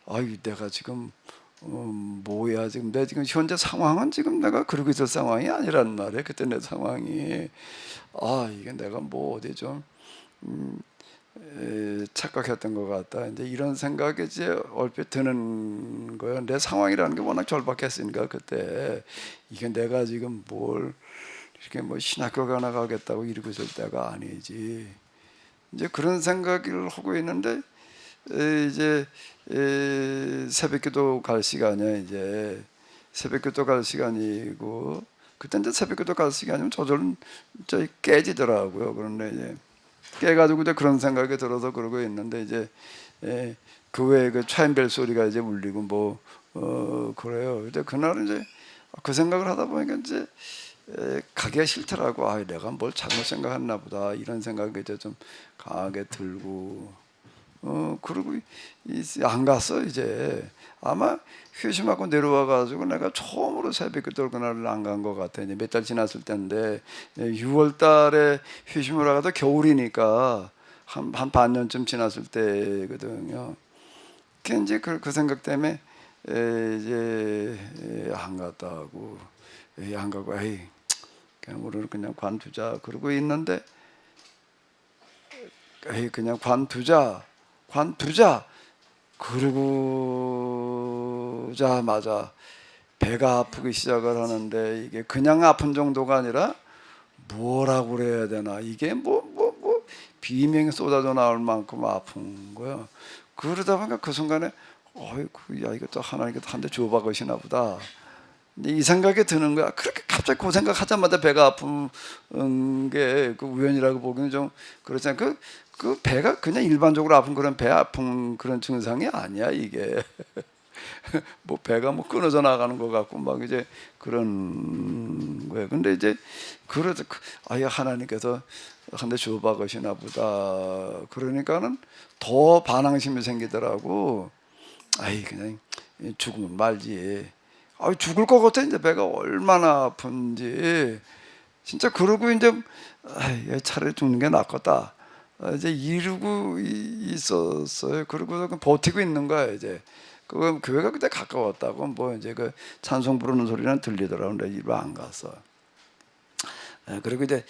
아유 내가 지금 뭐야 지금 내 지금 현재 상황은 지금 내가 그러고 있을 상황이 아니란 말이에요. 그때 내 상황이 아 이게 내가 뭐 어디 좀 착각했던 것 같다. 이제 이런 생각이 이제 얼핏 드는 거예요. 내 상황이라는 게 워낙 절박했으니까 그때 이게 내가 지금 뭘 이렇게 뭐 신학교 가나 가겠다고 이러고 있을 때가 아니지. 이제 그런 생각을 하고 있는데 이제 새벽기도 갈 시간이야. 이제 새벽기도 갈 시간이고 그때 이제 새벽기도 갈 시간이면 저절로 깨지더라고요. 그런데 이제 깨가지고 이제 그런 생각이 들어서 그러고 있는데 이제 교회에 그 차인벨 소리가 이제 울리고 뭐 그래요. 근데 그날 이제 그 생각을 하다 보니까 이제 가기가 싫더라고. 아, 내가 뭘 잘못 생각했나 보다 이런 생각이 이제 좀 강하게 들고 그리고 안 갔어 이제. 아마 회심하고 내려와 가지고 내가 처음으로 새벽기도 그날 안 간 것 같아. 이제 몇 달 지났을 때인데 6월 달에 회심을 하가도 겨울이니까 한 반년쯤 지났을 때거든요. 이제 그 생각 때문에 이제 안 갔다 하고 안 가고 에이 그냥 우리는 그냥 관두자 그러고 있는데 에이 그냥 관두자 그러고자마자 배가 아프기 시작을 하는데 이게 그냥 아픈 정도가 아니라 뭐라고 그래야 되나 이게 뭐 비명이 쏟아져 나올 만큼 아픈 거야. 그러다 보니까 그 순간에 어이구 야 이것도 하나님께서 한 대 줘박으시나 보다 이제 이 생각이 드는 거야. 그렇게 갑자기 그 생각하자마자 배가 아픈 게 그 우연이라고 보기는 좀 그렇잖아요. 그 배가 그냥 일반적으로 아픈 그런 배 아픈 그런 증상이 아니야 이게. 뭐 배가 뭐 끊어져 나가는 것 같고 막 이제 그런 거예요. 근데 이제 그래도 아예 하나님께서 한 대 줘박으시나 보다. 그러니까는 더 반항심이 생기더라고. 아이 그냥 죽으면 말지. 아 죽을 것 같아. 이제 배가 얼마나 아픈지 진짜. 그러고 이제 아이 차라리 죽는 게 낫겠다. 이제 이러고 있었어요. 그러고 버티고 있는 거야 이제. 그 교회가 그때 가까웠다고 뭐 이제 그 찬송 부르는 소리는 들리더라고. 근데 일부 안 갔어. 그리고 이제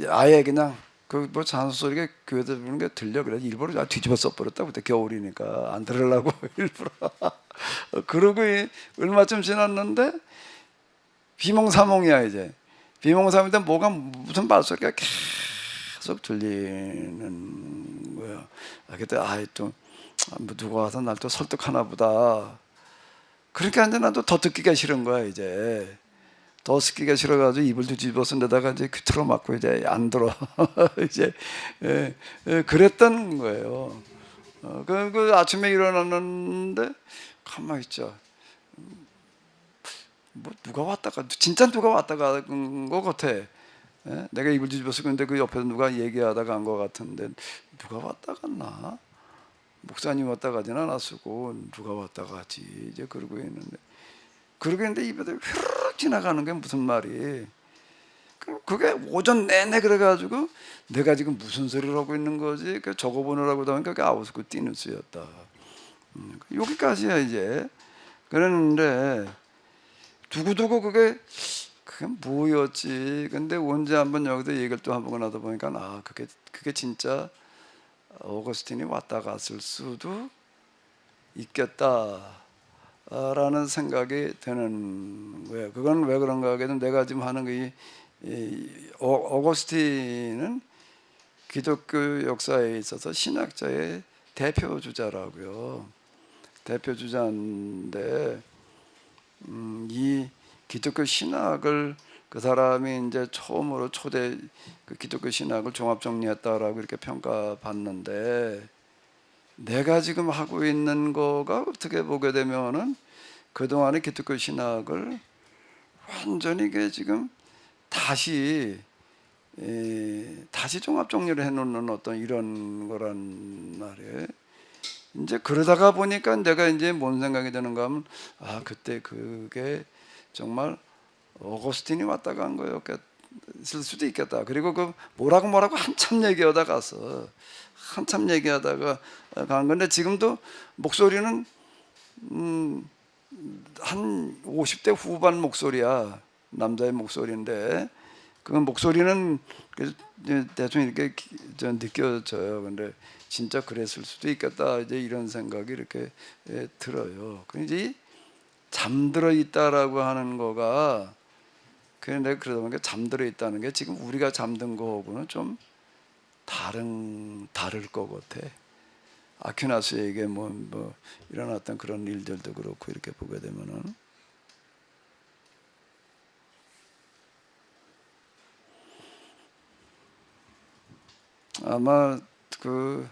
아예 그냥 그 뭐 찬송 소리가 교회에서 부르는 게 들려. 그래 일부러 뒤집어 써버렸다. 그때 겨울이니까 안 들으려고 일부러. 그러고 얼마쯤 지났는데 비몽사몽이야 이제. 비몽사몽인데 뭐가 무슨 발소리가 계속 들리는 거야. 그때 또 누가 와서 날 또 설득하나 보다. 그러니까 이제 나도 더 듣기가 싫은 거야 이제. 더 듣기가 싫어가지고 입을 뒤집어서 내다가 이제 귀 맞고 이제 안 들어. 이제 그랬던 거예요. 그 아침에 일어났는데 가만히 있자. 뭐 누가 왔다가 진짜 누가 왔다가 간 것 같아. 내가 입을 뒤집어서 근데 그 옆에서 누가 얘기하다가 간 것 같은데 누가 왔다 갔나? 목사님 왔다 가진 않았고 누가 왔다 가지 이제 그러고 있는데 입에서 휘르륵 지나가는 게 무슨 말이. 그게 오전 내내 그래가지고 내가 지금 무슨 소리를 하고 있는 거지. 그 적어보느라고 하니까 그게 아우스고 뛰는 수였다. 여기까지야 이제. 그랬는데 두고두고 그게 뭐였지. 근데 언제 한번 여기서 얘기를 또 한번 하다 보니까 그게 진짜 어거스틴이 왔다 갔을 수도 있겠다라는 생각이 드는 거예요. 그건 왜 그런가 하면 내가 지금 하는 어거스틴은 기독교 역사에 있어서 신학자의 대표 주자라고요. 대표 주자인데 이 기독교 신학을 그 사람이 이제 처음으로 초대 그 기독교 신학을 종합 정리했다라고 이렇게 평가받는데, 내가 지금 하고 있는 거가 어떻게 보게 되면은 그동안의 기독교 신학을 완전히 이게 지금 다시 종합 정리를 해놓는 어떤 이런 거란 말이에요. 이제 그러다가 보니까 내가 이제 뭔 생각이 드는가 하면 그때 그게 정말 어거스틴이 왔다 간 거였을 수도 있겠다. 그리고 그 뭐라고 한참 얘기하다가 간 건데 지금도 목소리는 한 50대 후반 목소리야. 남자의 목소리인데 그 목소리는 대충 이렇게 느껴져요. 근데 진짜 그랬을 수도 있겠다. 이제 이런 생각이 이렇게 들어요. 이제 잠들어 있다라고 하는 거가 내가 그러다 보니까 잠들어 있다는 게 지금 우리가 잠든 거하고는 좀 다를 것 같아. 아퀴나스에게 뭐 일어났던 그런 일들도 그렇고 이렇게 보게 되면은 아마 그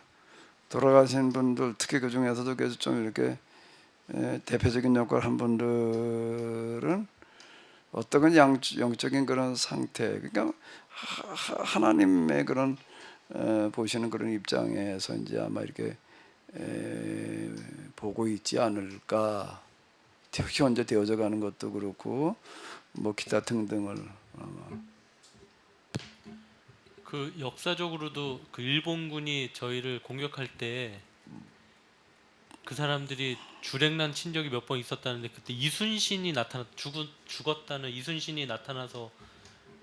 돌아가신 분들 특히 그 중에서도 계속 좀 이렇게 대표적인 역할을 한 분들은 어떤 영적인 그런 상태, 그러니까 하나님의 그런 보시는 그런 입장에서 이제 아마 이렇게 보고 있지 않을까. 현재 되어져 가는 것도 그렇고 뭐 기타 등등을 아마. 그 역사적으로도 그 일본군이 저희를 공격할 때 그 사람들이 주랭난 친 적이 몇 번 있었다는데 그때 이순신이 죽었다는 이순신이 나타나서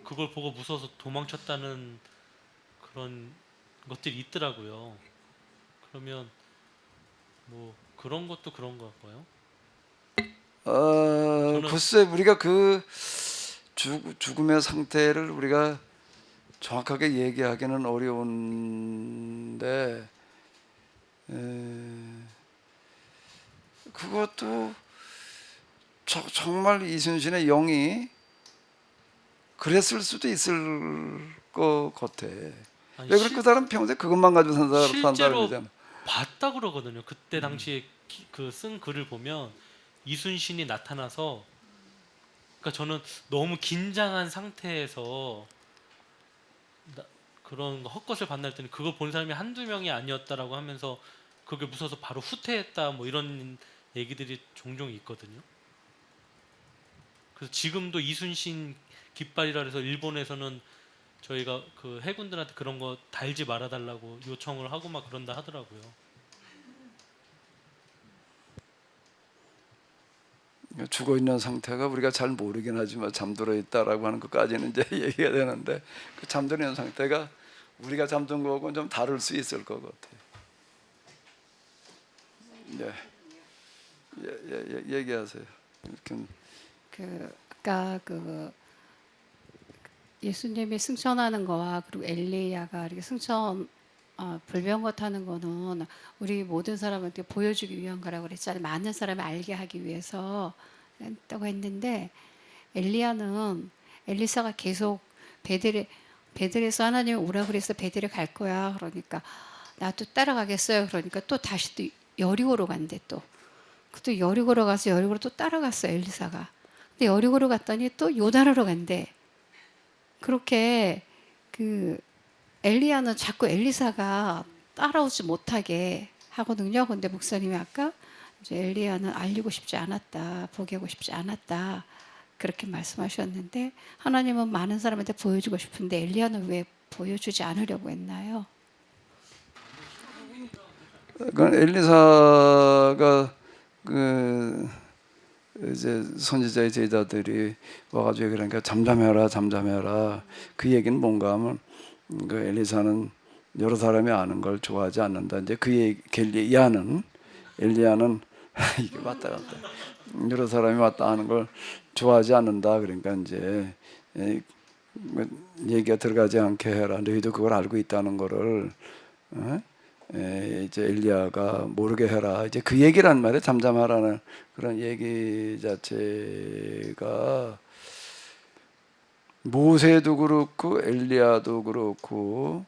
그걸 보고 무서워서 도망쳤다는 그런 것들이 있더라고요. 그러면 뭐 그런 것도 그런 것 같고요. 글쎄 우리가 그 죽음의 상태를 우리가 정확하게 얘기하기는 어려운데 그것도 정말 이순신의 영이 그랬을 수도 있을 것 같아. 아니, 왜 그래? 그 사람 평소에 그것만 가지고 산다 실제로 그러잖아. 봤다 그러거든요. 그때 당시에 그 쓴 글을 보면 이순신이 나타나서, 그러니까 저는 너무 긴장한 상태에서 그런 헛것을 봤나 했더니 그거 본 사람이 한두 명이 아니었다라고 하면서 그게 무서워서 바로 후퇴했다 뭐 이런 얘기들이 종종 있거든요. 그래서 지금도 이순신 깃발이라 해서 일본에서는 저희가 그 해군들한테 그런 거 달지 말아달라고 요청을 하고 막 그런다 하더라고요. 죽어 있는 상태가 우리가 잘 모르긴 하지만 잠들어 있다라고 하는 것까지는 이제 얘기가 되는데, 그 잠들어 있는 상태가 우리가 잠든 거하고는 좀 다를 수 있을 것 같아요. 얘기하세요. 이렇게. 아까 예수님이 승천하는 거와 그리고 엘리야가 이렇게 승천 불병거 타는 거는 우리 모든 사람한테 보여주기 위한 거라고 그랬잖아요. 많은 사람이 알게 하기 위해서 했다고 했는데, 엘리야는 엘리사가 계속 베델에서 하나님이 오라 그래서 베델에 갈 거야. 그러니까 나도 따라가겠어요. 그러니까 또 다시 또 여리고로 간대. 또 여리고로 가서 여리고로 또 따라갔어 엘리사가. 근데 여리고로 갔더니 또 요단으로 간대. 그렇게 그 엘리야는 자꾸 엘리사가 따라오지 못하게 하거든요. 근데 목사님이 아까 이제 엘리야는 알리고 싶지 않았다, 보게 하고 싶지 않았다 그렇게 말씀하셨는데, 하나님은 많은 사람한테 보여주고 싶은데 엘리야는 왜 보여주지 않으려고 했나요? 그건 엘리사가 그 이제 선지자의 제자들이 와가지고 그러니까 잠잠해라. 그 얘기는 뭔가 하면 그 엘리사는 여러 사람이 아는 걸 좋아하지 않는다. 이제 그 엘리야는 이게 왔다 갔다 여러 사람이 왔다 하는 걸 좋아하지 않는다. 그러니까 이제 얘기가 들어가지 않게 해라. 너희도 그걸 알고 있다는 거를 이제 엘리야가 모르게 해라. 이제 그 얘기란 말이에요. 잠잠하라는 그런 얘기 자체가 모세도 그렇고 엘리야도 그렇고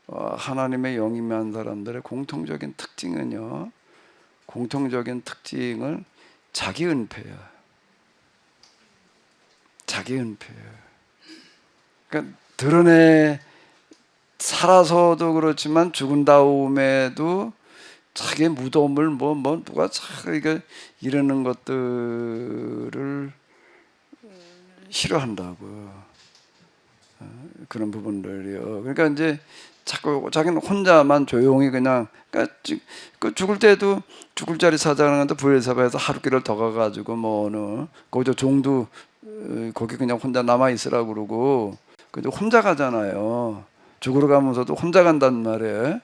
하나님의 영임한 사람들의 공통적인 특징은요. 공통적인 특징을 자기 은폐야. 자기 은폐야. 그러니까 드러내 살아서도 그렇지만 죽은 다음에도 자기 무덤을 누가 이게 이러는 것들을 싫어한다고. 그런 부분들이요. 그러니까 이제 자꾸 자기는 혼자만 조용히 그냥, 그러니까 그 죽을 때도 죽을 자리 찾아가는데 부엘사바에서 하루길을 더 가가지고 거기서 종도 거기 그냥 혼자 남아 있으라고 그러고, 근데 혼자 가잖아요. 죽으러 가면서도 혼자 간단 말이에요.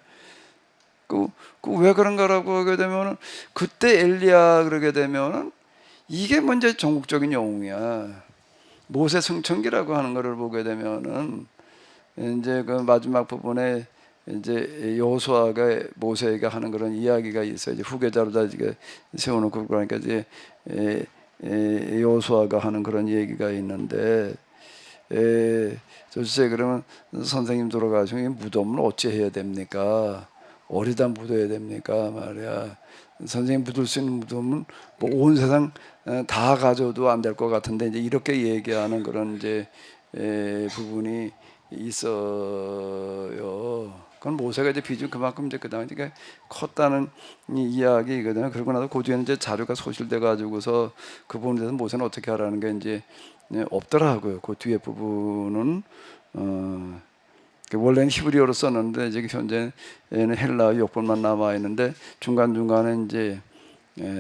왜 그런가라고 하게 되면은 그때 엘리야 그러게 되면은 이게 먼저 전국적인 영웅이야. 모세 승천기라고 하는 것을 보게 되면은 이제 그 마지막 부분에 이제 여호수아가 모세에게 하는 그런 이야기가 있어요. 이제 후계자로 다 이게 세워놓고 그러니까 이제 여호수아가 하는 그런 얘기가 있는데, 글쎄 그러면 선생님 돌아가시면 이 무덤을 어찌 해야 됩니까? 어디다 묻어야 됩니까? 말이야. 선생님 묻을 수 있는 무덤은 뭐 온 세상 다 가져도 안 될 것 같은데, 이제 이렇게 얘기하는 그런 이제 부분이 있어요. 그건 모세가 이제 비중 그만큼 이제 그 당시에 컸다는 이야기거든요. 그러고 나서 그 뒤에는 이제 자료가 소실돼 가지고서 그 부분에 대해서 모세는 어떻게 하라는 게 이제 없더라고요. 그 뒤에 부분은 원래는 히브리어로 썼는데 이제 현재는 헬라어 역본만 남아 있는데 중간 중간에 이제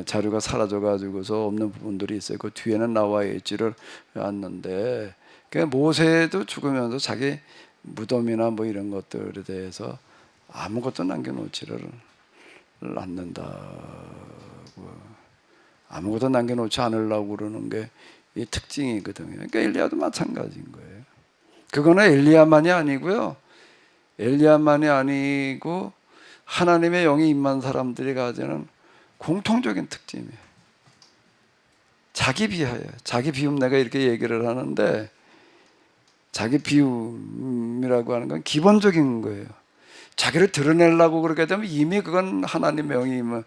자료가 사라져 가지고서 없는 부분들이 있어요. 그 뒤에는 나와 있지를 않는데, 그러니까 모세도 죽으면서 자기 무덤이나 뭐 이런 것들에 대해서 아무것도 남겨놓지를 않는다고, 아무것도 남겨놓지 않으려고 그러는 게 이 특징이거든요. 그러니까 엘리야도 마찬가지인 거예요. 그거는 엘리야만이 아니고요. 엘리야만이 아니고 하나님의 영이 임한 사람들이 가지는 공통적인 특징이에요. 자기 비하예요. 자기 비움 내가 이렇게 얘기를 하는데 자기 비움이라고 하는 건 기본적인 거예요. 자기를 드러내려고 그렇게 되면 이미 그건 하나님의 영이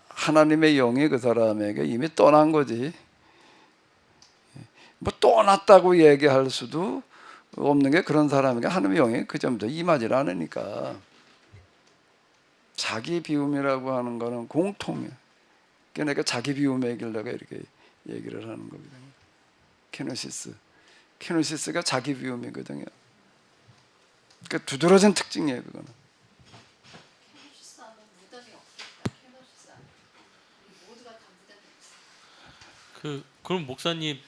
하나님의 영이 그 사람에게 이미 떠난 거지. 뭐 떠났다고 얘기할 수도 없는 게 그런 사람에게 하나님의 영이 그 점도 임하지 않으니까. 자기 비움이라고 하는 거는 공통이에요. 그러니까 자기 비움의 길 내가 이렇게 얘기를 하는 거거든요. 케노시스가 자기 비움이거든요. 그러니까 두드러진 특징이에요, 그거는. 그럼 목사님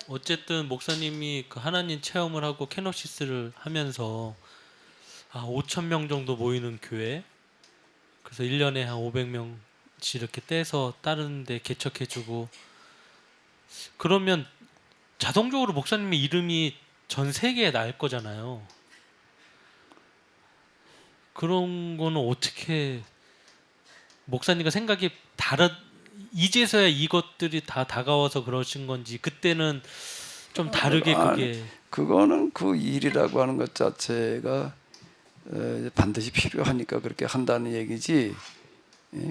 어쨌든 목사님이 그 하나님 체험을 하고 케노시스를 하면서 5천 명 정도 모이는 교회, 그래서 1년에 한 500명씩 이렇게 떼서 다른 데 개척해주고, 그러면 자동적으로 목사님의 이름이 전 세계에 날 거잖아요. 그런 거는 어떻게 목사님과 생각이 이제서야 이것들이 다 다가와서 그러신 건지, 그때는 좀 다르게 그게. 그거는 그 일이라고 하는 것 자체가 반드시 필요하니까 그렇게 한다는 얘기지.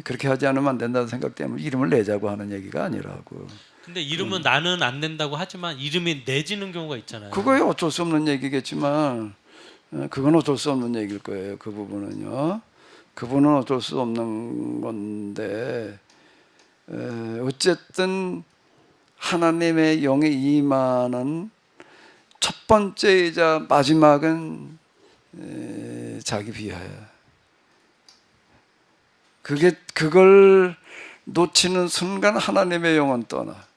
그렇게 하지 않으면 안 된다는 생각 때문에 이름을 내자고 하는 얘기가 아니라고. 근데 이름은 나는 안 낸다고 하지만 이름이 내지는 경우가 있잖아요. 그거야 어쩔 수 없는 얘기겠지만 그건 어쩔 수 없는 얘기일 거예요. 그 부분은요. 그분은 어쩔 수 없는 건데 어쨌든 하나님의 영에 임하는 첫 번째이자 마지막은 자기 비하야. 그걸 놓치는 순간 하나님의 영은 떠나.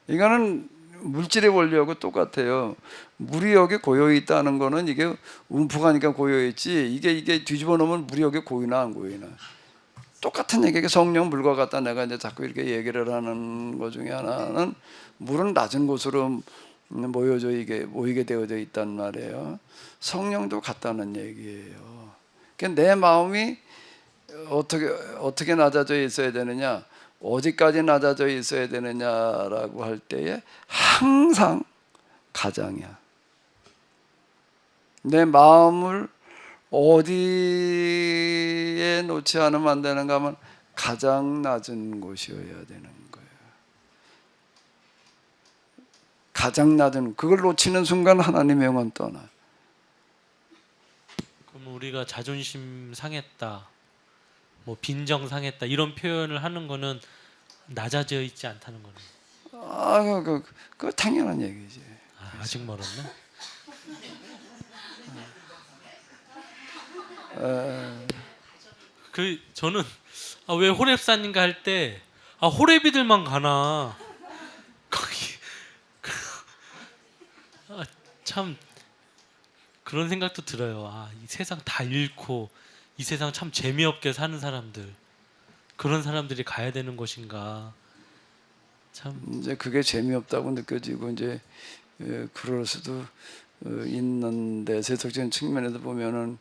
이거는 물질의 원리하고 똑같아요. 물이 여기 고여 있다는 거는 이게 움푹하니까 고여 있지. 이게 뒤집어 놓으면 물이 여기 고이나 안 고이나. 똑같은 얘기가 성령 물과 같다. 내가 이제 자꾸 이렇게 얘기를 하는 것 중에 하나는 물은 낮은 곳으로 모이게 되어져 있단 말이에요. 성령도 같다는 얘기예요. 그러니까 내 마음이 어떻게 낮아져 있어야 되느냐, 어디까지 낮아져 있어야 되느냐라고 할 때에 항상 가장이야. 내 마음을 어디에 놓지 않으면 안 되는가 하면 가장 낮은 곳이어야 되는 거예요. 가장 낮은, 그걸 놓치는 순간 하나님의 영은 떠나. 그럼 우리가 자존심 상했다, 뭐 빈정 상했다 이런 표현을 하는 거는 낮아져 있지 않다는 거네요. 그 당연한 얘기지. 아직 멀었나? 저는 왜 호렙산인가 할 때 호렙이들만 가나 거기 참 그런 생각도 들어요. 이 세상 다 잃고 이 세상 참 재미없게 사는 사람들, 그런 사람들이 가야 되는 것인가. 참 이제 그게 재미없다고 느껴지고 이제 그럴 수도 있는데 세속적인 측면에서 보면은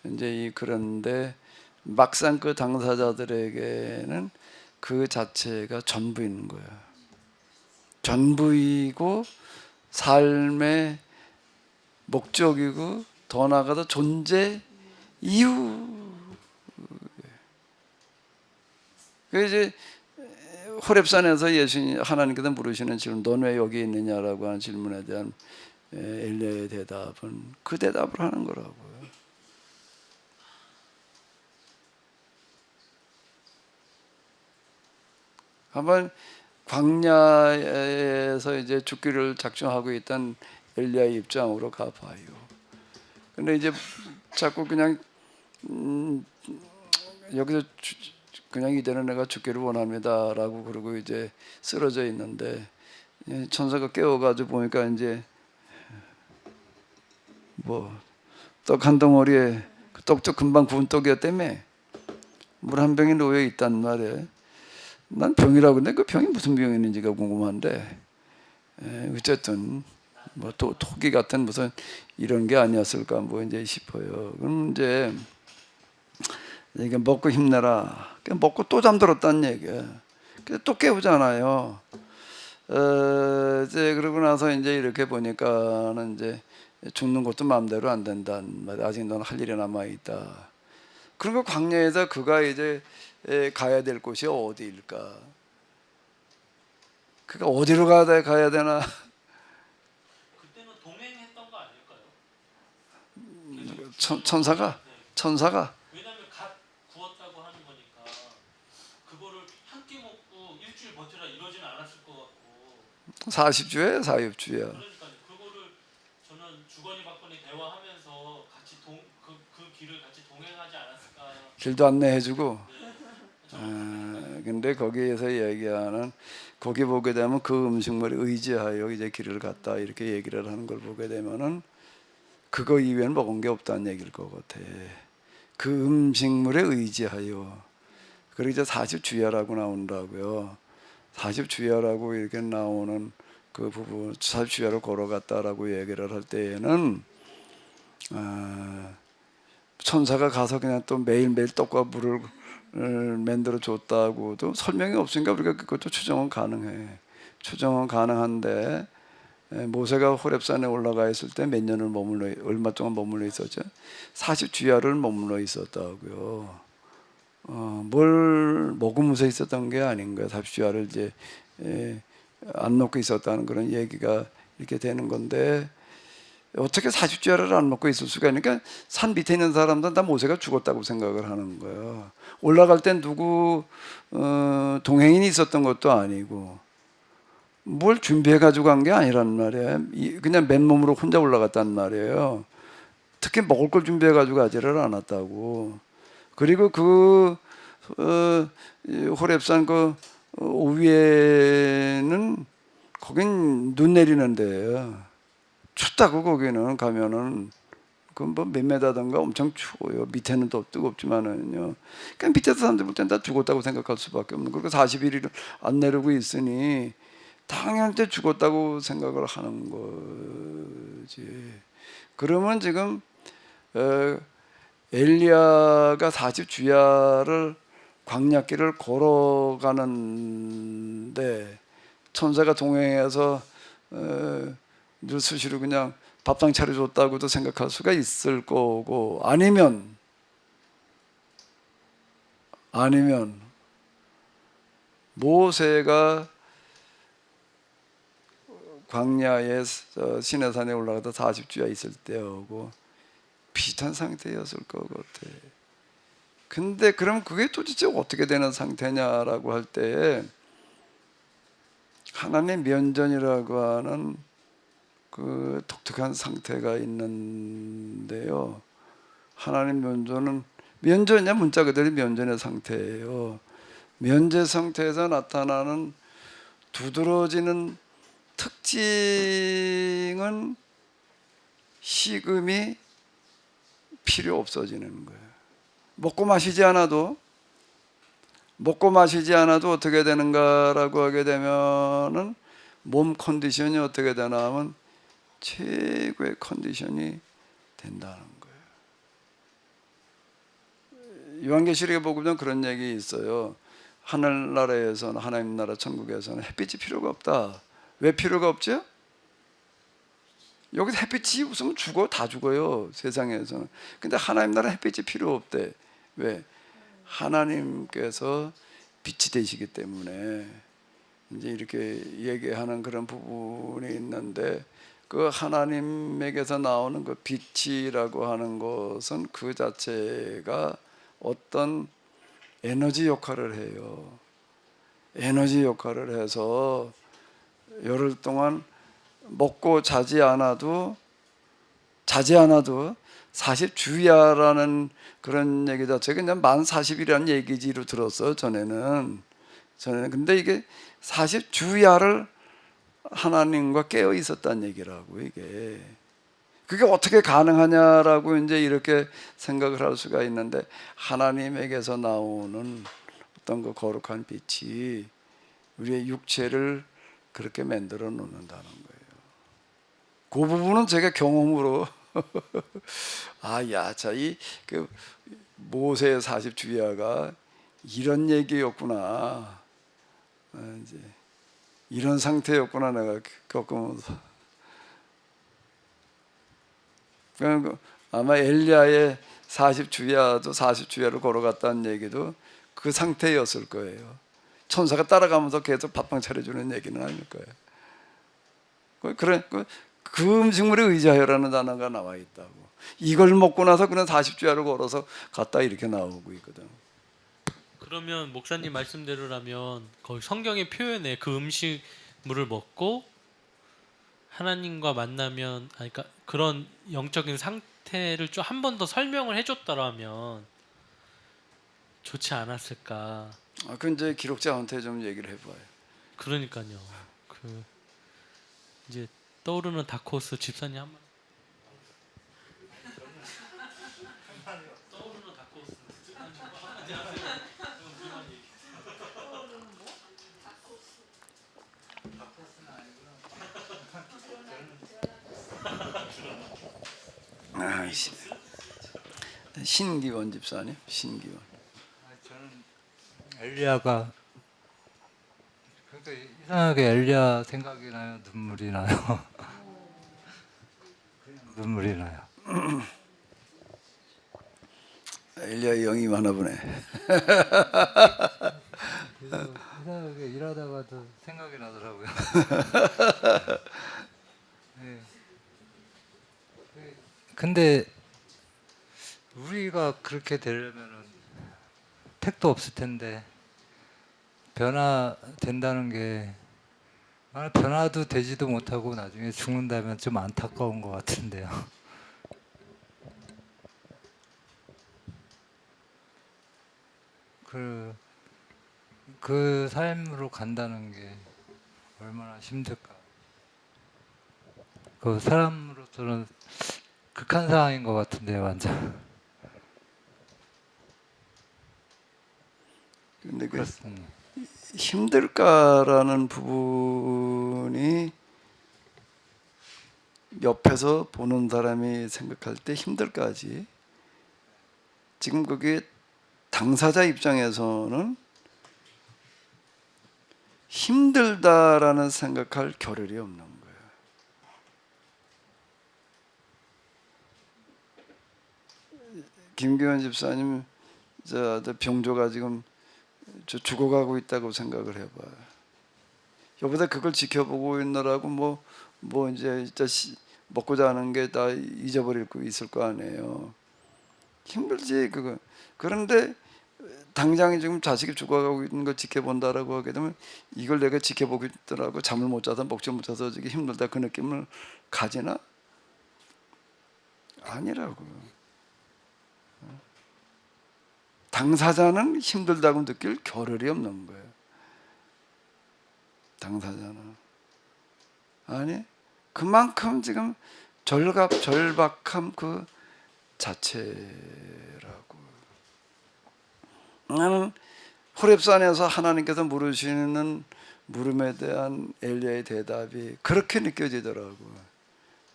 이제 그런데 막상 그 당사자들에게는 그 자체가 전부인 거야. 전부이고 삶의 목적이고 더 나아가서 존재 이유. 그 이제 호렙산에서 예수님 하나님께서 물으시는 질문, 넌 왜 여기 있느냐라고 하는 질문에 대한 엘리야의 대답은 그 대답을 하는 거라고요. 한번 광야에서 이제 죽기를 작정하고 있던 엘리야의 입장으로 가봐요. 근데 이제 자꾸 그냥 여기서 그냥 이대로 내가 죽기를 원합니다라고 그러고 이제 쓰러져 있는데 천사가 깨워가지고 보니까 이제 떡 한 덩어리에 그 떡도 금방 구운 떡이었다며 물 한 병이 놓여 있단 말이에요. 난 병이라고 그러는데 그 병이 무슨 병이었는지가 궁금한데 어쨌든 토기 같은 무슨 이런 게 아니었을까 이제 싶어요. 그럼 이제 이게 먹고 힘내라. 먹고 또 잠들었다는 얘기야. 그래서 또 깨우잖아요. 이제 그러고 나서 이제 이렇게 보니까는 이제 죽는 것도 마음대로 안 된다는 말. 아직 넌 할 일이 남아 있다. 그리고 광야에서 그가 이제 가야 될 곳이 어디일까? 그가 어디로 가야 되나? 그때는 동행했던 거 아닐까요? 천사가 왜냐하면 갓 구웠다고 하는 거니까 그거를 한 끼 먹고 일주일 버텨라 이러지는 않았을 것 같고 40주예요, 40주야. 그러니까 그거를 저는 주거니 받거니 대화하면서 같이 그 길을 같이 동행하지 않았을까. 길도 안내해주고. 근데 거기에서 얘기하는 거기 보게 되면 그 음식물에 의지하여 이제 길을 갔다 이렇게 얘기를 하는 걸 보게 되면은 그거 이외엔 먹은 게 없다는 얘기일 것 같아. 그 음식물에 의지하여. 그리고 이제 40주야라고 나온다고요. 40주야라고 이렇게 나오는 그 부분, 40주야로 걸어갔다라고 얘기를 할 때에는 천사가 가서 그냥 또 매일매일 떡과 물을 만들어 줬다고도 설명이 없으니까 우리가 그것도 추정은 가능해. 추정은 가능한데 모세가 호렙산에 올라가 있을 때 몇 년을 얼마 동안 머물러 있었죠? 40주야를 머물러 있었다고요. 뭘 먹으면서 있었던 게 아닌 거예요. 40주야를 이제 안 먹고 있었다는 그런 얘기가 이렇게 되는 건데 어떻게 40주야를 안 먹고 있을 수가 있으니까 산 밑에 있는 사람들은 다 모세가 죽었다고 생각을 하는 거예요. 올라갈 땐 누구 동행인이 있었던 것도 아니고 뭘 준비해 가지고 간 게 아니란 말이에요. 그냥 맨몸으로 혼자 올라갔단 말이에요. 특히 먹을 걸 준비해 가지고 가지를 않았다고. 그리고 그 호렙산 그 위에는 거긴 눈 내리는 데예요. 춥다고 거기는 가면은 그 뭐 몇 메다던가 엄청 추워요. 밑에는 더 뜨겁지만은요. 그러니까 밑에서 사람들 볼 땐 다 죽었다고 생각할 수밖에 없는 거고 40일을 안 내리고 있으니 당연히 죽었다고 생각을 하는 거지. 그러면 지금 엘리야가 40주야를 광야길을 걸어가는데 천사가 동행해서 늘 수시로 그냥 밥상 차려줬다고도 생각할 수가 있을 거고 아니면 모세가 광야에 시내산에 올라가다 40주야 있을 때하고 비슷한 상태였을 것 같아. 근데 그럼 그게 도대체 어떻게 되는 상태냐라고 할 때 하나님의 면전이라고 하는 그 독특한 상태가 있는데요. 하나님 면전이냐 문자 그대로 면전의 상태예요. 면제 상태에서 나타나는 두드러지는 특징은 식음이 필요 없어지는 거예요. 먹고 마시지 않아도 어떻게 되는가라고 하게 되면은 몸 컨디션이 어떻게 되나 하면 최고의 컨디션이 된다는 거예요. 요한계시록에 보면 그런 얘기 있어요. 하늘나라에서는 하나님 나라 천국에서는 햇빛이 필요가 없다. 왜 필요가 없죠? 여기서 햇빛이 없으면 다 죽어요. 세상에서는. 근데 하나님 나라 햇빛이 필요 없대. 왜? 하나님께서 빛이 되시기 때문에 이제 이렇게 얘기하는 그런 부분이 있는데 그 하나님에게서 나오는 그 빛이라고 하는 것은 그 자체가 어떤 에너지 역할을 해요. 에너지 역할을 해서 열흘 동안 먹고 자지 않아도 40주야라는 그런 얘기 자체가 그냥 만 40이라는 얘기지로 들었어요. 전에는 근데 이게 40주야를 하나님과 깨어 있었다는 얘기라고 이게. 그게 어떻게 가능하냐라고 이제 이렇게 생각을 할 수가 있는데 하나님에게서 나오는 어떤 그 거룩한 빛이 우리의 육체를 그렇게 만들어 놓는다는 거예요. 그 부분은 제가 경험으로 모세의 40주야가 이런 얘기였구나. 이제 이런 상태였구나 내가 겪으면서. 그러니까 아마 엘리야의 40주야도 40주야를 걸어갔다는 얘기도 그 상태였을 거예요. 천사가 따라가면서 계속 밥상 차려주는 얘기는 아닐 거예요. 그 음식물에 의지하여라는 단어가 나와 있다고. 이걸 먹고 나서 그냥 40주야를 걸어서 갔다 이렇게 나오고 있거든. 그러면 목사님 말씀대로라면 거의 성경의 표현에 그 음식물을 먹고 하나님과 만나면, 아니, 그러니까 그런 영적인 상태를 좀 한 번 더 설명을 해줬더라면 좋지 않았을까. 그 이제 기록자한테 좀 얘기를 해봐요. 그러니까요. 그 이제 떠오르는 다크호스 집사님 한 번. 떠오르는 다크호스. 신기원 집사님, 신기원. 저는 엘리야가 그러니까 이상하게 엘리야 생각이 나요. 눈물이 나요. 그냥 눈물이 나요. 엘리야의 영이 많아 보네. 그래서 이상하게 일하다가도 생각이 나더라고요. 네. 근데 우리가 그렇게 되려면은 택도 없을 텐데 변화된다는 게 변화도 되지도 못하고 나중에 죽는다면 좀 안타까운 것 같은데요. 그 삶으로 간다는 게 얼마나 힘들까. 그 사람으로서는 극한 상황인 것 같은데요, 완전. 근데 그 그렇습니다. 힘들까라는 부분이 옆에서 보는 사람이 생각할 때 힘들까지, 지금 그게 당사자 입장에서는 힘들다라는 생각할 겨를이 없는 거예요. 김규현 집사님 저 병조가 지금 죽어가고 있다고 생각을 해봐요. 여보다 그걸 지켜보고 있느라고 뭐 이제 진짜 먹고 자는 게 다 잊어버릴 거 있을 거 아니에요. 힘들지 그거. 그런데 당장 지금 자식이 죽어가고 있는 걸 지켜본다라고 하게 되면 이걸 내가 지켜보고 있더라고 잠을 못 자서 먹지 못해서 저기 힘들다 그 느낌을 가지나? 아니라고요. 당사자는 힘들다고 느낄 겨를이 없는 거예요. 당사자는. 아니 그만큼 지금 절박함 그 자체라고. 나는 호렙산에서 하나님께서 물으시는 물음에 대한 엘리야의 대답이 그렇게 느껴지더라고.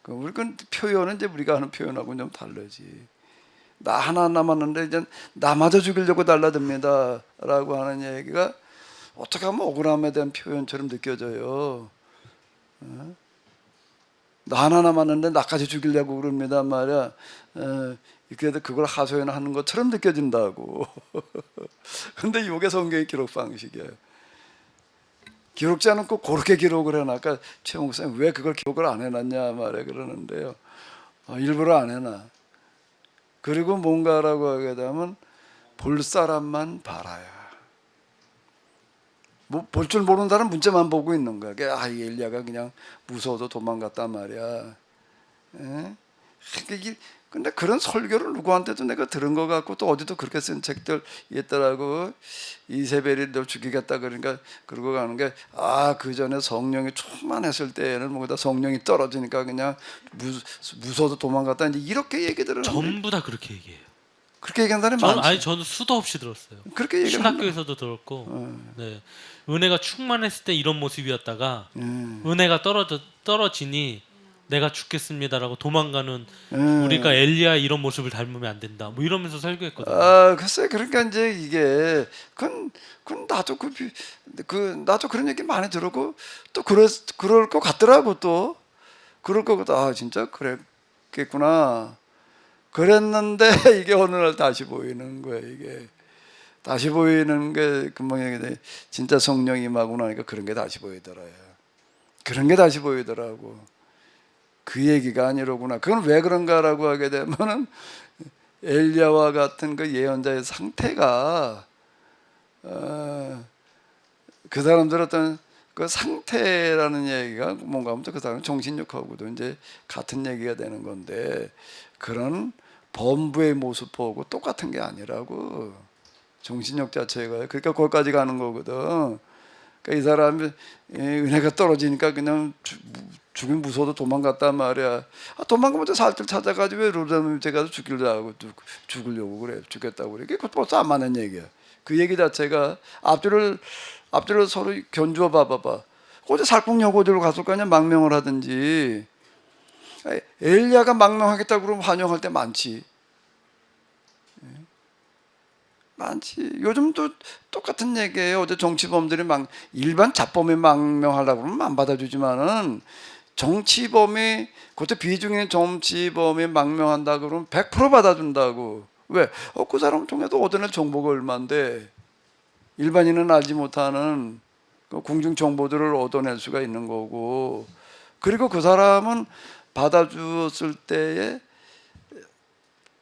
우리 그 표현은 이제 우리가 하는 표현하고는 좀 다르지. 나 하나 남았는데 이제 나마저 죽이려고 달라듭니다라고 하는 얘기가 어떻게 하면 억울함에 대한 표현처럼 느껴져요. 나 하나 남았는데 나까지 죽이려고 그럽니다 말이야. 그래도 그걸 하소연하는 것처럼 느껴진다고. 근데 이게 성경의 기록 방식이에요. 기록자는 꼭 그렇게 기록을 해놔. 아까 최 목사님 왜 그걸 기록을 안 해놨냐 말해 그러는데요. 일부러 안 해놔. 그리고 뭔가라고 하게 되면 볼 사람만 봐라야. 뭐 볼 줄 모르는 사람 문자만 보고 있는 거야. 이 엘리야가 그냥 무서워서 도망갔단 말이야. 근데 그런 설교를 누구한테도 내가 들은 것 같고 또 어디도 그렇게 쓴 책들 있더라고. 이세벨이 널 죽이겠다 그러니까 그러고 가는 게 그 전에 성령이 충만했을 때에는 뭐다 성령이 떨어지니까 그냥 무서워서 도망갔다 이제 이렇게 얘기들을 전부 다 그렇게 얘기해요. 그렇게 얘기한 사람이 많지. 저는 수도 없이 들었어요. 그렇게 얘기를 신학교에서도 들었고, 네, 은혜가 충만했을 때 이런 모습이었다가 음. 은혜가 떨어지니 내가 죽겠습니다라고 도망가는 음. 우리가 엘리야 이런 모습을 닮으면 안 된다. 뭐 이러면서 설교했거든요. 아, 글쎄, 그러니까 이제 이게 그건 나도 나도 그런 얘기 많이 들었고 또 그럴 것 같더라고. 또 그럴 것 같아. 아, 진짜 그랬겠구나. 그랬는데 이게 어느 날 다시 보이는 거야. 이게 다시 보이는 게 금방 얘기돼. 진짜 성령이 임하고 나니까 그런 게 다시 보이더라요. 그런 게 다시 보이더라고. 그 얘기가 아니로구나. 그건 왜 그런가라고 하게 되면은 엘리야와 같은 그 예언자의 상태가 그 사람들 어떤 그 상태라는 얘기가 뭔가 하면 그 사람 정신력하고도 이제 같은 얘기가 되는 건데 그런 범부의 모습 보고 똑같은 게 아니라고. 정신력 자체가 그러니까 거기까지 가는 거거든. 그러니까 이 사람이 은혜가 떨어지니까 그냥 죽으면 무서워도 도망갔단 말이야. 아, 도망가면 또 살뜰 찾아가지고 왜 로다님 밑에 가서 죽이려고 죽으려고 그래. 죽겠다고 그래. 그게 벌써 안 맞는 얘기야. 그 얘기 자체가 앞뒤를 서로 견주어 봐봐봐. 어제 살풍여고지로 갔을 거 아니야. 망명을 하든지. 엘리야가 망명하겠다고 그러면 환영할 때 많지. 많지. 요즘도 똑같은 얘기예요. 어제 정치범들이 일반 잡범이 망명하려고 그러면 안 받아주지만은 정치범이 그것도 비중인 정치범이 망명한다 그러면 100% 받아준다고. 왜? 그 사람 통해서 얻어낼 정보가 얼만데 일반인은 알지 못하는 그 궁중 정보들을 얻어낼 수가 있는 거고. 그리고 그 사람은 받아주었을 때에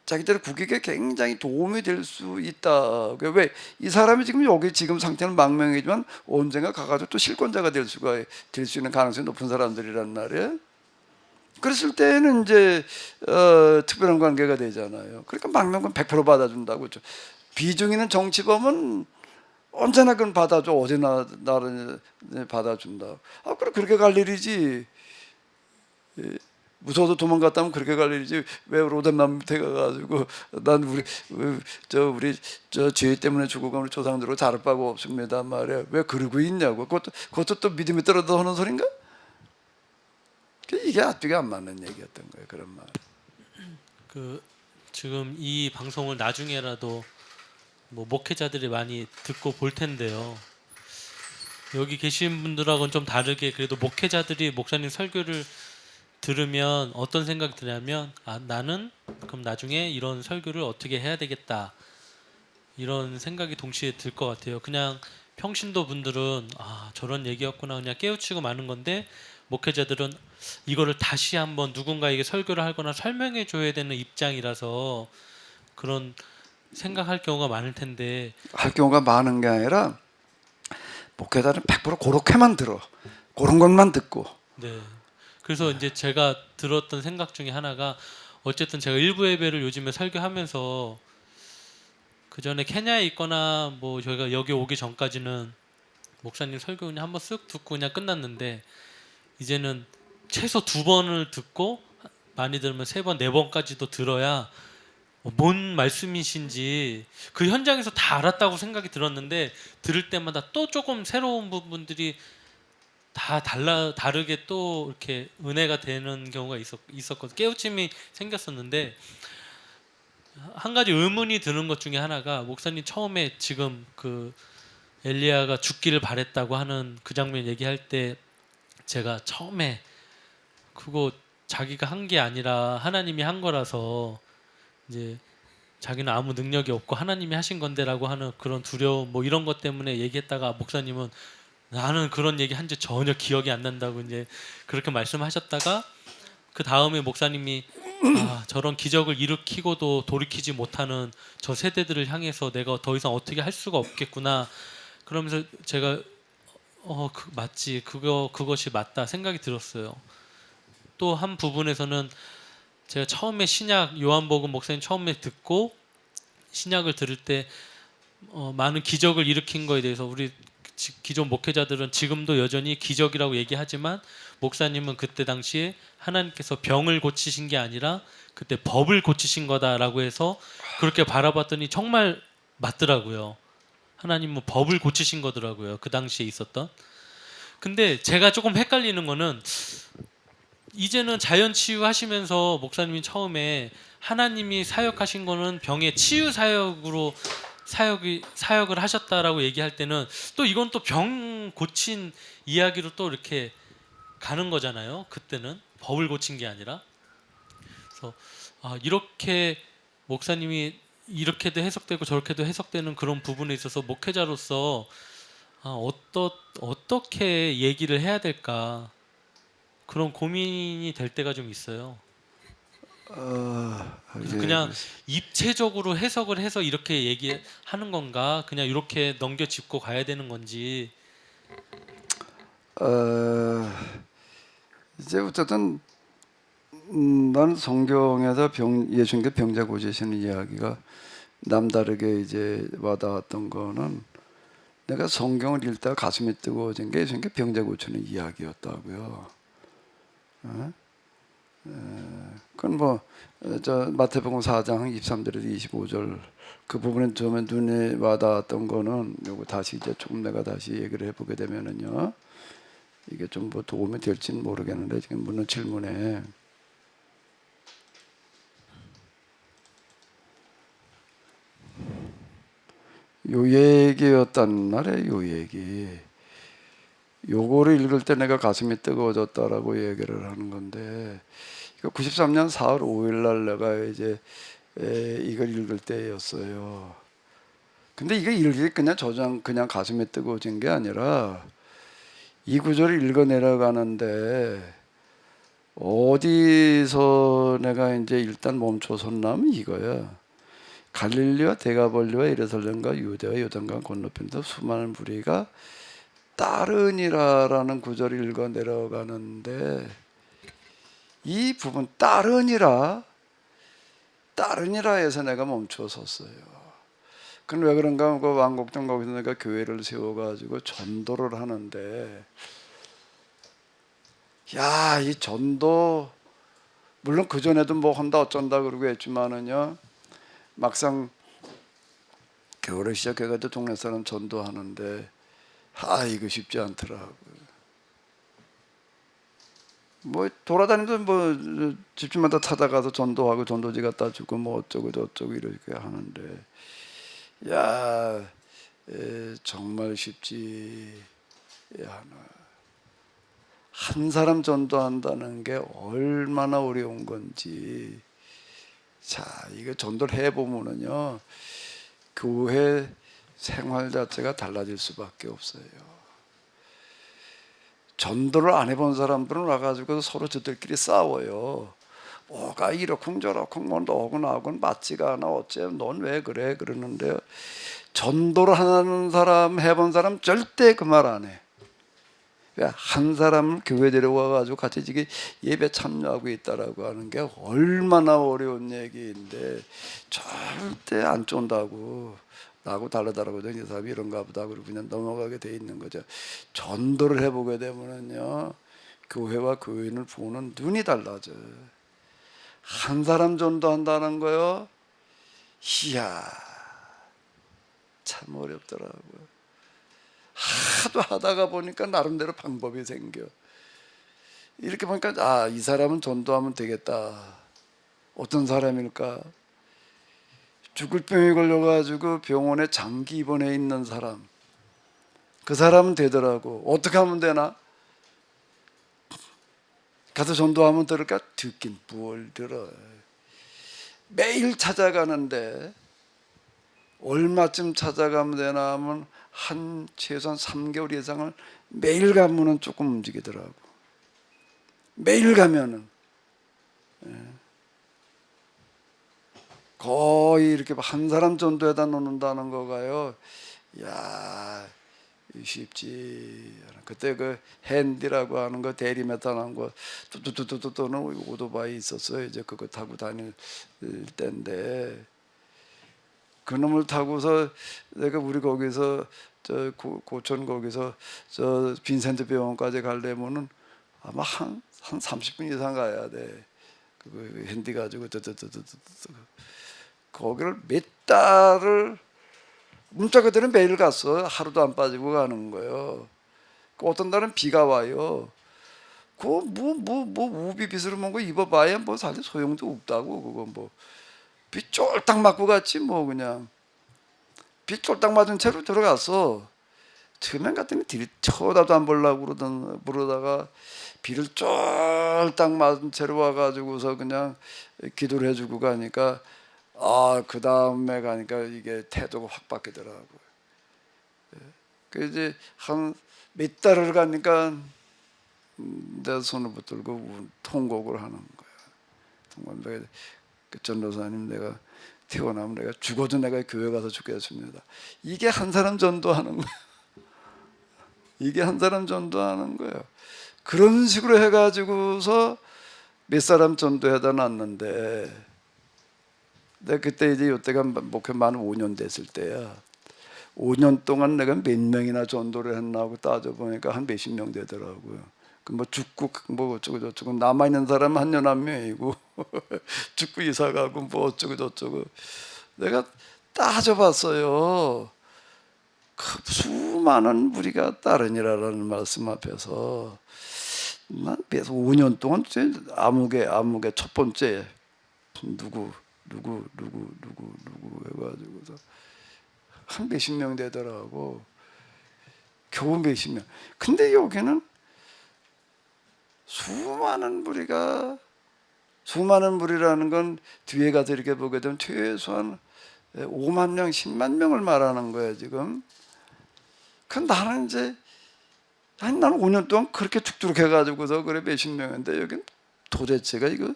자기들 국익에 굉장히 도움이 될 수 있다. 왜? 이 사람이 지금 여기 지금 상태는 망명이지만 언젠가 가가지고 또 실권자가 될 수 있는 가능성이 높은 사람들이란 말이에요. 그랬을 때는 이제 특별한 관계가 되잖아요. 그러니까 망명은 100% 받아준다고. 비중있는 정치범은 언제나 그건 받아줘. 어제나 나를 받아준다. 아, 그래 그렇게 갈 일이지. 무서워서 도망갔다면 그렇게 갈 일이지. 왜 로뎀남 밑에 가가지고 난 우리 죄 때문에 죽어가는 조상들하고 자를 바가 없습니다 말이야. 왜 그러고 있냐고. 그것도 또 믿음이 떨어져 하는 소린가? 이게 앞뒤가 안 맞는 얘기였던 거예요. 그런 말. 그 지금 이 방송을 나중에라도 뭐 목회자들이 많이 듣고 볼 텐데요. 여기 계신 분들하고는 좀 다르게 그래도 목회자들이 목사님 설교를 들으면 어떤 생각이 드냐면 나는 그럼 나중에 이런 설교를 어떻게 해야 되겠다 이런 생각이 동시에 들 것 같아요. 그냥 평신도 분들은 저런 얘기였구나 그냥 깨우치고 마는 건데 목회자들은 이거를 다시 한번 누군가에게 설교를 하거나 설명해 줘야 되는 입장이라서 그런 생각할 경우가 많을 텐데 할 경우가 많은 게 아니라 목회자는 100% 그렇게만 들어. 그런 것만 듣고. 네. 그래서 이제 제가 들었던 생각 중에 하나가 어쨌든 제가 일부 예배를 요즘에 설교하면서 그 전에 케냐에 있거나 뭐 저희가 여기 오기 전까지는 목사님 설교 그냥 한번 쓱 듣고 그냥 끝났는데 이제는 최소 2번을 듣고 많이 들으면 3번, 4번까지도 들어야 뭔 말씀이신지 그 현장에서 다 알았다고 생각이 들었는데 들을 때마다 또 조금 새로운 부분들이 다 다르게 또 이렇게 은혜가 되는 경우가 있었거든요. 깨우침이 생겼었는데 한 가지 의문이 드는 것 중에 하나가 목사님 처음에 지금 그 엘리야가 죽기를 바랬다고 하는 그 장면 얘기할 때 제가 처음에 그거 자기가 한 게 아니라 하나님이 한 거라서 이제 자기는 아무 능력이 없고 하나님이 하신 건데라고 하는 그런 두려움 뭐 이런 것 때문에 얘기했다가 목사님은 나는 그런 얘기 한 지 전혀 기억이 안 난다고 이제 그렇게 말씀하셨다가 그 다음에 목사님이 저런 기적을 일으키고도 돌이키지 못하는 저 세대들을 향해서 내가 더 이상 어떻게 할 수가 없겠구나 그러면서 제가 맞지 그것이 맞다 생각이 들었어요. 또 한 부분에서는 제가 처음에 신약 요한복음 목사님 처음에 듣고 신약을 들을 때 많은 기적을 일으킨 거에 대해서 우리 기존 목회자들은 지금도 여전히 기적이라고 얘기하지만 목사님은 그때 당시에 하나님께서 병을 고치신 게 아니라 그때 법을 고치신 거다라고 해서 그렇게 바라봤더니 정말 맞더라고요. 하나님은 법을 고치신 거더라고요. 그 당시에 있었던. 근데 제가 조금 헷갈리는 거는 이제는 자연 치유하시면서 목사님이 처음에 하나님이 사역하신 거는 병의 치유 사역으로 사역을 하셨다라고 얘기할 때는 또 이건 또 병 고친 이야기로 또 이렇게 가는 거잖아요. 그때는 법을 고친 게 아니라. 그래서 이렇게 목사님이 이렇게도 해석되고 저렇게도 해석되는 그런 부분에 있어서 목회자로서 어떻게 얘기를 해야 될까 그런 고민이 될 때가 좀 있어요. 그래서 예, 그냥 입체적으로 해석을 해서 이렇게 얘기하는 건가, 그냥 이렇게 넘겨짚고 가야 되는 건지. 이제 어쨌든 나는 성경에서 예수님께 병자 고치시는 이야기가 남다르게 이제 와닿았던 거는 내가 성경을 읽다가 가슴이 뜨거워진 게 예수님께 병자 고치는 이야기였다고요. 그건 뭐 저 마태복음 4장 23절에서 25절 그 부분에 처음에 눈에 와닿았던 거는 요거 다시 이제 조금 내가 다시 얘기를 해보게 되면은요, 이게 좀 뭐 도움이 될지는 모르겠는데 지금 묻는 질문에 요 얘기였단 말이에요. 요 얘기. 요거를 읽을 때 내가 가슴이 뜨거워졌다라고 얘기를 하는 건데, 이거 93년 4월 5일 날 내가 이제 이걸 읽을 때였어요. 근데 이거 읽기 그냥 가슴이 뜨거워진 게 아니라 이 구절을 읽어 내려가는데 어디서 내가 이제 일단 멈춰섰냐면 이거야. 갈릴리와 데가볼리와 예루살렘과 유대와 요단강 건너편에서 수많은 무리가 따르니라라는 구절을 읽어 내려가는데, 이 부분 따르니라에서 내가 멈춰 섰어요. 그건 왜 그런가? 그 왕곡동 거기서 내가 교회를 세워가지고 전도를 하는데, 야, 이 전도 물론 그 전에도 뭐 한다 어쩐다 그러고 했지만은요, 막상 교회를 시작해가지고 동네 사람 전도하는데 이거 쉽지 않더라고요. 뭐 돌아다니면서 뭐 집집마다 찾아가서 전도하고 전도지 갖다 주고 뭐 어쩌고 저쩌고 이렇게 하는데, 야, 정말 쉽지 않아. 한 사람 전도한다는 게 얼마나 어려운 건지. 자, 이거 전도를 해보면은요, 교회 생활 자체가 달라질 수밖에 없어요. 전도를 안 해본 사람들은 와가지고 서로 저들끼리 싸워요. 뭐가 이렇쿵 저렇쿵 뭐 너하고는 맞지가 않아 어째 넌 왜 그래 그러는데요, 전도를 하는 사람 해본 사람 절대 그 말 안 해. 한 사람을 교회 데려와가지고 같이 지금 예배 참여하고 있다라고 하는 게 얼마나 어려운 얘기인데 절대 안 쫀다고, 나하고 다르다라고 이 사람이 이런가 보다 그러고 그냥 넘어가게 돼 있는 거죠. 전도를 해보게 되면은요, 교회와 교인을 보는 눈이 달라져요. 한 사람 전도한다는 거요, 이야 참 어렵더라고요. 하도 하다가 보니까 나름대로 방법이 생겨. 이렇게 보니까 이 사람은 전도하면 되겠다. 어떤 사람일까? 죽을 병에 걸려가지고 병원에 장기 입원해 있는 사람, 그 사람은 되더라고. 어떻게 하면 되나? 가서 전도하면 들을까? 듣긴 뭘 들어. 매일 찾아가는데 얼마쯤 찾아가면 되나 하면 최소한 3개월 이상을 매일 가면은 조금 움직이더라고. 매일 가면은 거의 이렇게 한 사람 전도에다 놓는다는 거가요, 야 쉽지 않아. 그때 그 핸디라고 하는 거 대리메탄한 거 뚜뚜뚜뚜뚜는 오토바이 있었어요. 이제 그거 타고 다닐 때인데, 그놈을 타고서 내가 우리 거기서 저 고촌 거기서 저 빈센트 병원까지 가려면은 아마 한 30분 이상 가야 돼. 그 핸디 가지고 거기를 몇 달을 문자 그대로 매일 갔어. 하루도 안 빠지고 가는 거예요. 어떤 날은 비가 와요. 그거 뭐 우비빗으로 뭔가 입어봐야 뭐 사실 소용도 없다고. 그거 뭐 비 쫄딱 맞고 갔지 뭐. 그냥 비 쫄딱 맞은 채로 들어갔어. 처음엔 갔더니 뒤를 쳐다도 안 보려고 그러다가 비를 쫄딱 맞은 채로 와가지고서 그냥 기도를 해주고 가니까, 그 다음에 가니까 이게 태도가 확 바뀌더라고요. 그 이제 한 몇 달을 가니까 내 손을 붙들고 통곡을 하는 거야. 통곡을. 그 전도사님, 내가 태어나면 내가 죽어도 내가 교회 가서 죽겠습니다. 이게 한 사람 전도하는 거야. 이게 한 사람 전도하는 거예요. 그런 식으로 해가지고서 몇 사람 전도해다 놨는데, 내가 그때 이제 이때가 목회 만 5년 됐을 때야. 5년 동안 내가 몇 명이나 전도를 했나 하고 따져보니까 한 몇십 명 되더라고요. 그 뭐 죽고 뭐 어쩌고 저쩌고, 남아 있는 사람은 한 년 한 명이고 죽고 이사 가고 뭐 어쩌고 저쩌고. 내가 따져봤어요. 그 수많은 무리가 따르니라라는 말씀 앞에서 난 계속 5년 동안 아무개 첫 번째 누구 해가지고서 한 몇십 명 되더라고. 겨우 몇십 명. 근데 여기는 수많은 무리라는 건 뒤에 가서 이렇게 보게 되면 최소한 5만 명, 10만 명을 말하는 거야 지금. 그 나는 이제 나는 5년 동안 그렇게 쭉쭉 해가지고서 그래 몇십 명인데, 여긴 도대체가 이거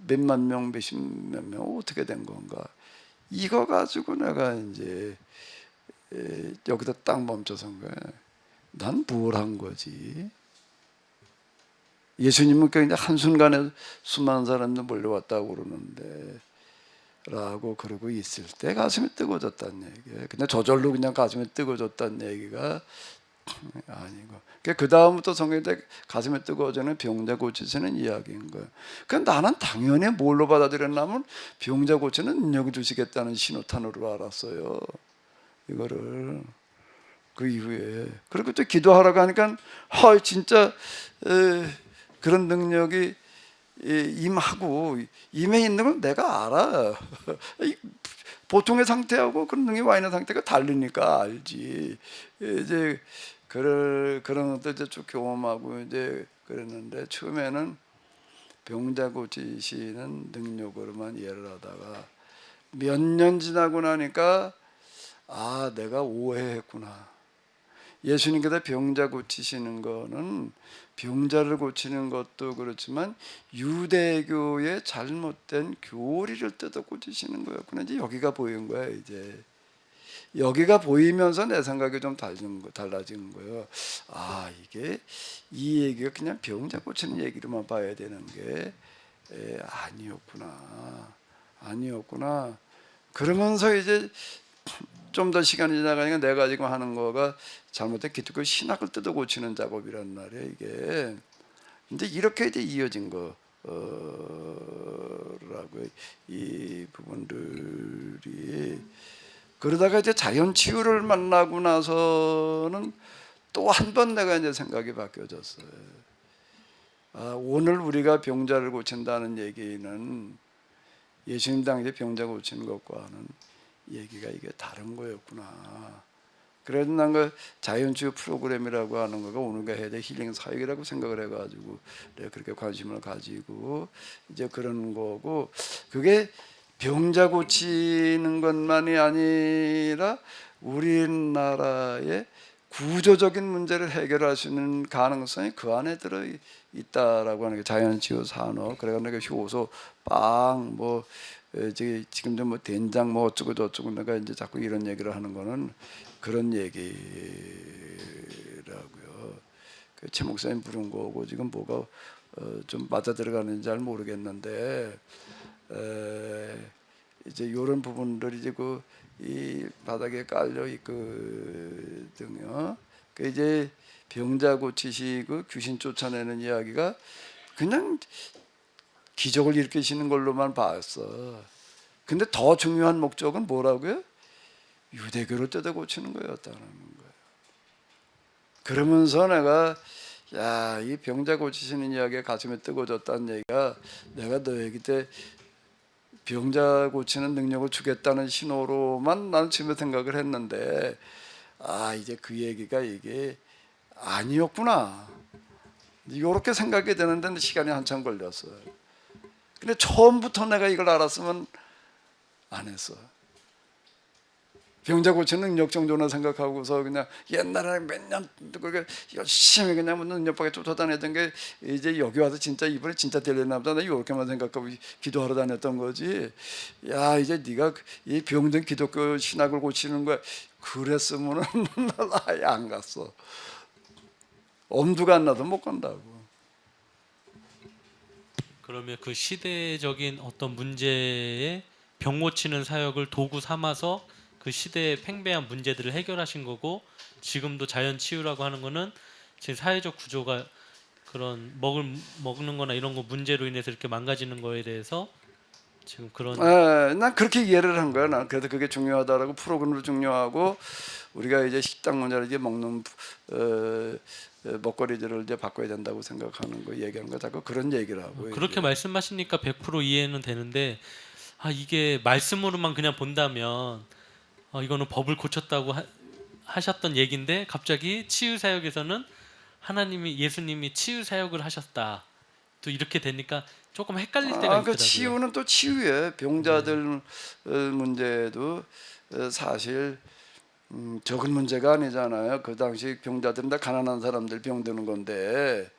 몇만 명, 몇십몇 명 어떻게 된 건가? 이거 가지고 내가 이제 여기다 딱 멈춰선 거야. 난 뭘 한 거지? 예수님은 그냥 한순간에 수많은 사람들 몰려왔다고 그러는데 라고 그러고 있을 때 가슴이 뜨거워졌다는 얘기예요. 근데 저절로 그냥 가슴이 뜨거워졌다는 얘기가 아니고, 그 다음부터 성경에 가슴이 뜨거워지는 병자 고치시는 이야기인 거예요. 그러니까 나는 당연히 뭘로 받아들였냐면 병자 고치는 능력을 주시겠다는 신호탄으로 알았어요. 이거를. 그 이후에 그리고 또 기도하라고 하니까 진짜 그런 능력이 임하고 임해 있는 걸 내가 알아. 보통의 상태하고 그런 능력이 와 있는 상태가 다르니까 알지. 이제 그런 것도 이제 쭉 경험하고 이제 그랬는데, 처음에는 병자 고치시는 능력으로만 이해를 하다가 몇 년 지나고 나니까 내가 오해했구나. 예수님께서 병자 고치시는 거는 병자를 고치는 것도 그렇지만 유대교의 잘못된 교리를 뜯어 고치시는 거였구나. 이제 여기가 보인 거야. 이제 여기가 보이면서 내 생각이 좀 달라진 거예요. 이게 이 얘기가 그냥 병자 고치는 얘기로만 봐야 되는 게 아니었구나. 그러면서 이제 좀 더 시간이 지나가니까 내가 지금 하는 거가 잘못된 기독교 신학을 뜯어 고치는 작업이란 말이에요, 이게. 근데 이렇게 이제 이어진 거라고 이 부분들이. 그러다가 이제 자연 치유를 만나고 나서는 또 한 번 내가 이제 생각이 바뀌어졌어요. 오늘 우리가 병자를 고친다는 얘기는 예수님 당시에 병자 고치는 것과는 얘기가 이게 다른 거였구나. 그래서 난 그 자연치유 프로그램이라고 하는 거가 오늘가 해야 될 힐링 사역이라고 생각을 해가지고 내가 그렇게 관심을 가지고 이제 그런 거고, 그게 병자 고치는 것만이 아니라 우리나라의 구조적인 문제를 해결할 수 있는 가능성이 그 안에 들어 있다라고 하는 게 자연치유 산업. 그래가 내가 효소, 빵, 뭐 지금도 뭐 된장 뭐 어쩌고 저쩌고 내가 이제 자꾸 이런 얘기를 하는 거는 그런 얘기라고요. 최 목사님 부른 거고 지금 뭐가 좀 맞아 들어가는지 잘 모르겠는데, 이제 이런 부분들이 이제 이 바닥에 깔려 있거든요. 이제 병자 고치시고 귀신 쫓아내는 이야기가 그냥 기적을 일으키시는 걸로만 봤어. 근데 더 중요한 목적은 뭐라고요? 유대교를 뜯어 고치는 거였다는 거예요. 그러면서 내가 야, 이 병자 고치시는 이야기가 가슴에 뜨거워졌다는 얘기가 내가 너에게 때 병자 고치는 능력을 주겠다는 신호로만 나는 처음에 생각을 했는데 아 이제 그 얘기가 이게 아니었구나 이렇게 생각이 되는데 시간이 한참 걸렸어요. 근데 처음부터 내가 이걸 알았으면 안 했어. 병자 고치는 능력 정도나 생각하고서 그냥 옛날에 몇년 그렇게 열심히 그냥 능력밖에 쫓아다녔던 게 이제 여기 와서 진짜 이번에 진짜 되려나 보다 나 이렇게만 생각하고 기도하러 다녔던 거지. 야 이제 네가 이 병든 기독교 신학을 고치는 거야 그랬으면은 난 아예 안 갔어. 엄두가 안 나도 못 간다고. 그러면 그 시대적인 어떤 문제에 병 고치는 사역을 도구 삼아서 그 시대의 팽배한 문제들을 해결하신 거고 지금도 자연 치유라고 하는 거는 지금 사회적 구조가 그런 먹는 거나 이런 거 문제로 인해서 이렇게 망가지는 거에 대해서 지금 그런 난 그렇게 이해를 한 거야. 난 그래서 그게 중요하다라고 프로그램도 중요하고 우리가 이제 식당 문제를 이제 먹는 먹거리들을 이제 바꿔야 된다고 생각하는 거 얘기하는 거 자꾸 그런 얘기를 하고 그렇게 말씀하시니까 100% 이해는 되는데 아 이게 말씀으로만 그냥 본다면 이거는 법을 고쳤다고 하셨던 얘기인데 갑자기 치유 사역에서는 하나님이 예수님이 치유 사역을 하셨다. 또 이렇게 되니까 조금 헷갈릴 때가 있더라고요. 그 치유는 또 치유에 병자들 문제도 사실 적은 문제가 아니잖아요. 그 당시 병자들은 다 가난한 사람들 병드는 건데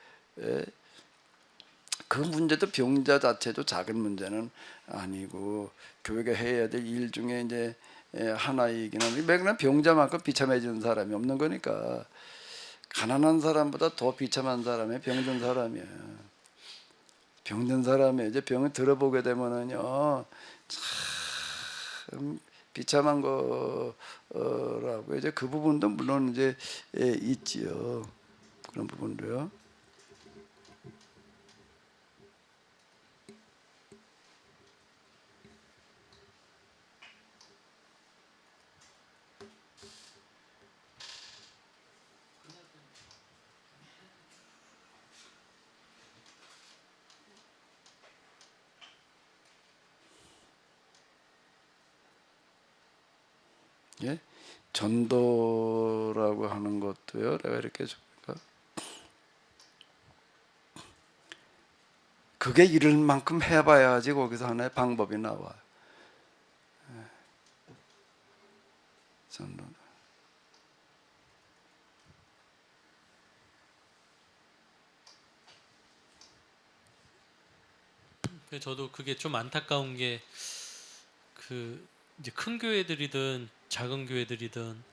그 문제도 병자 자체도 작은 문제는 아니고 교회가 해야 될 일 중에 이제 하나이긴 한데 매그나 병자만큼 비참해지는 사람이 없는 거니까 가난한 사람보다 더 비참한 사람이 병든 사람이야. 병든 사람이 이제 병을 들어보게 되면은요 참 비참한 거라고 이제 그 부분도 물론 이제 있지요. 그런 부분도요. 예? 전도라고 하는 것도요. 내가 이렇게 보니까 그게 이럴 만큼 해봐야지 거기서 하나의 방법이 나와요. 전도. 저도 그게 좀 안타까운 게 그 이제 큰 교회들이든 작은 교회들이든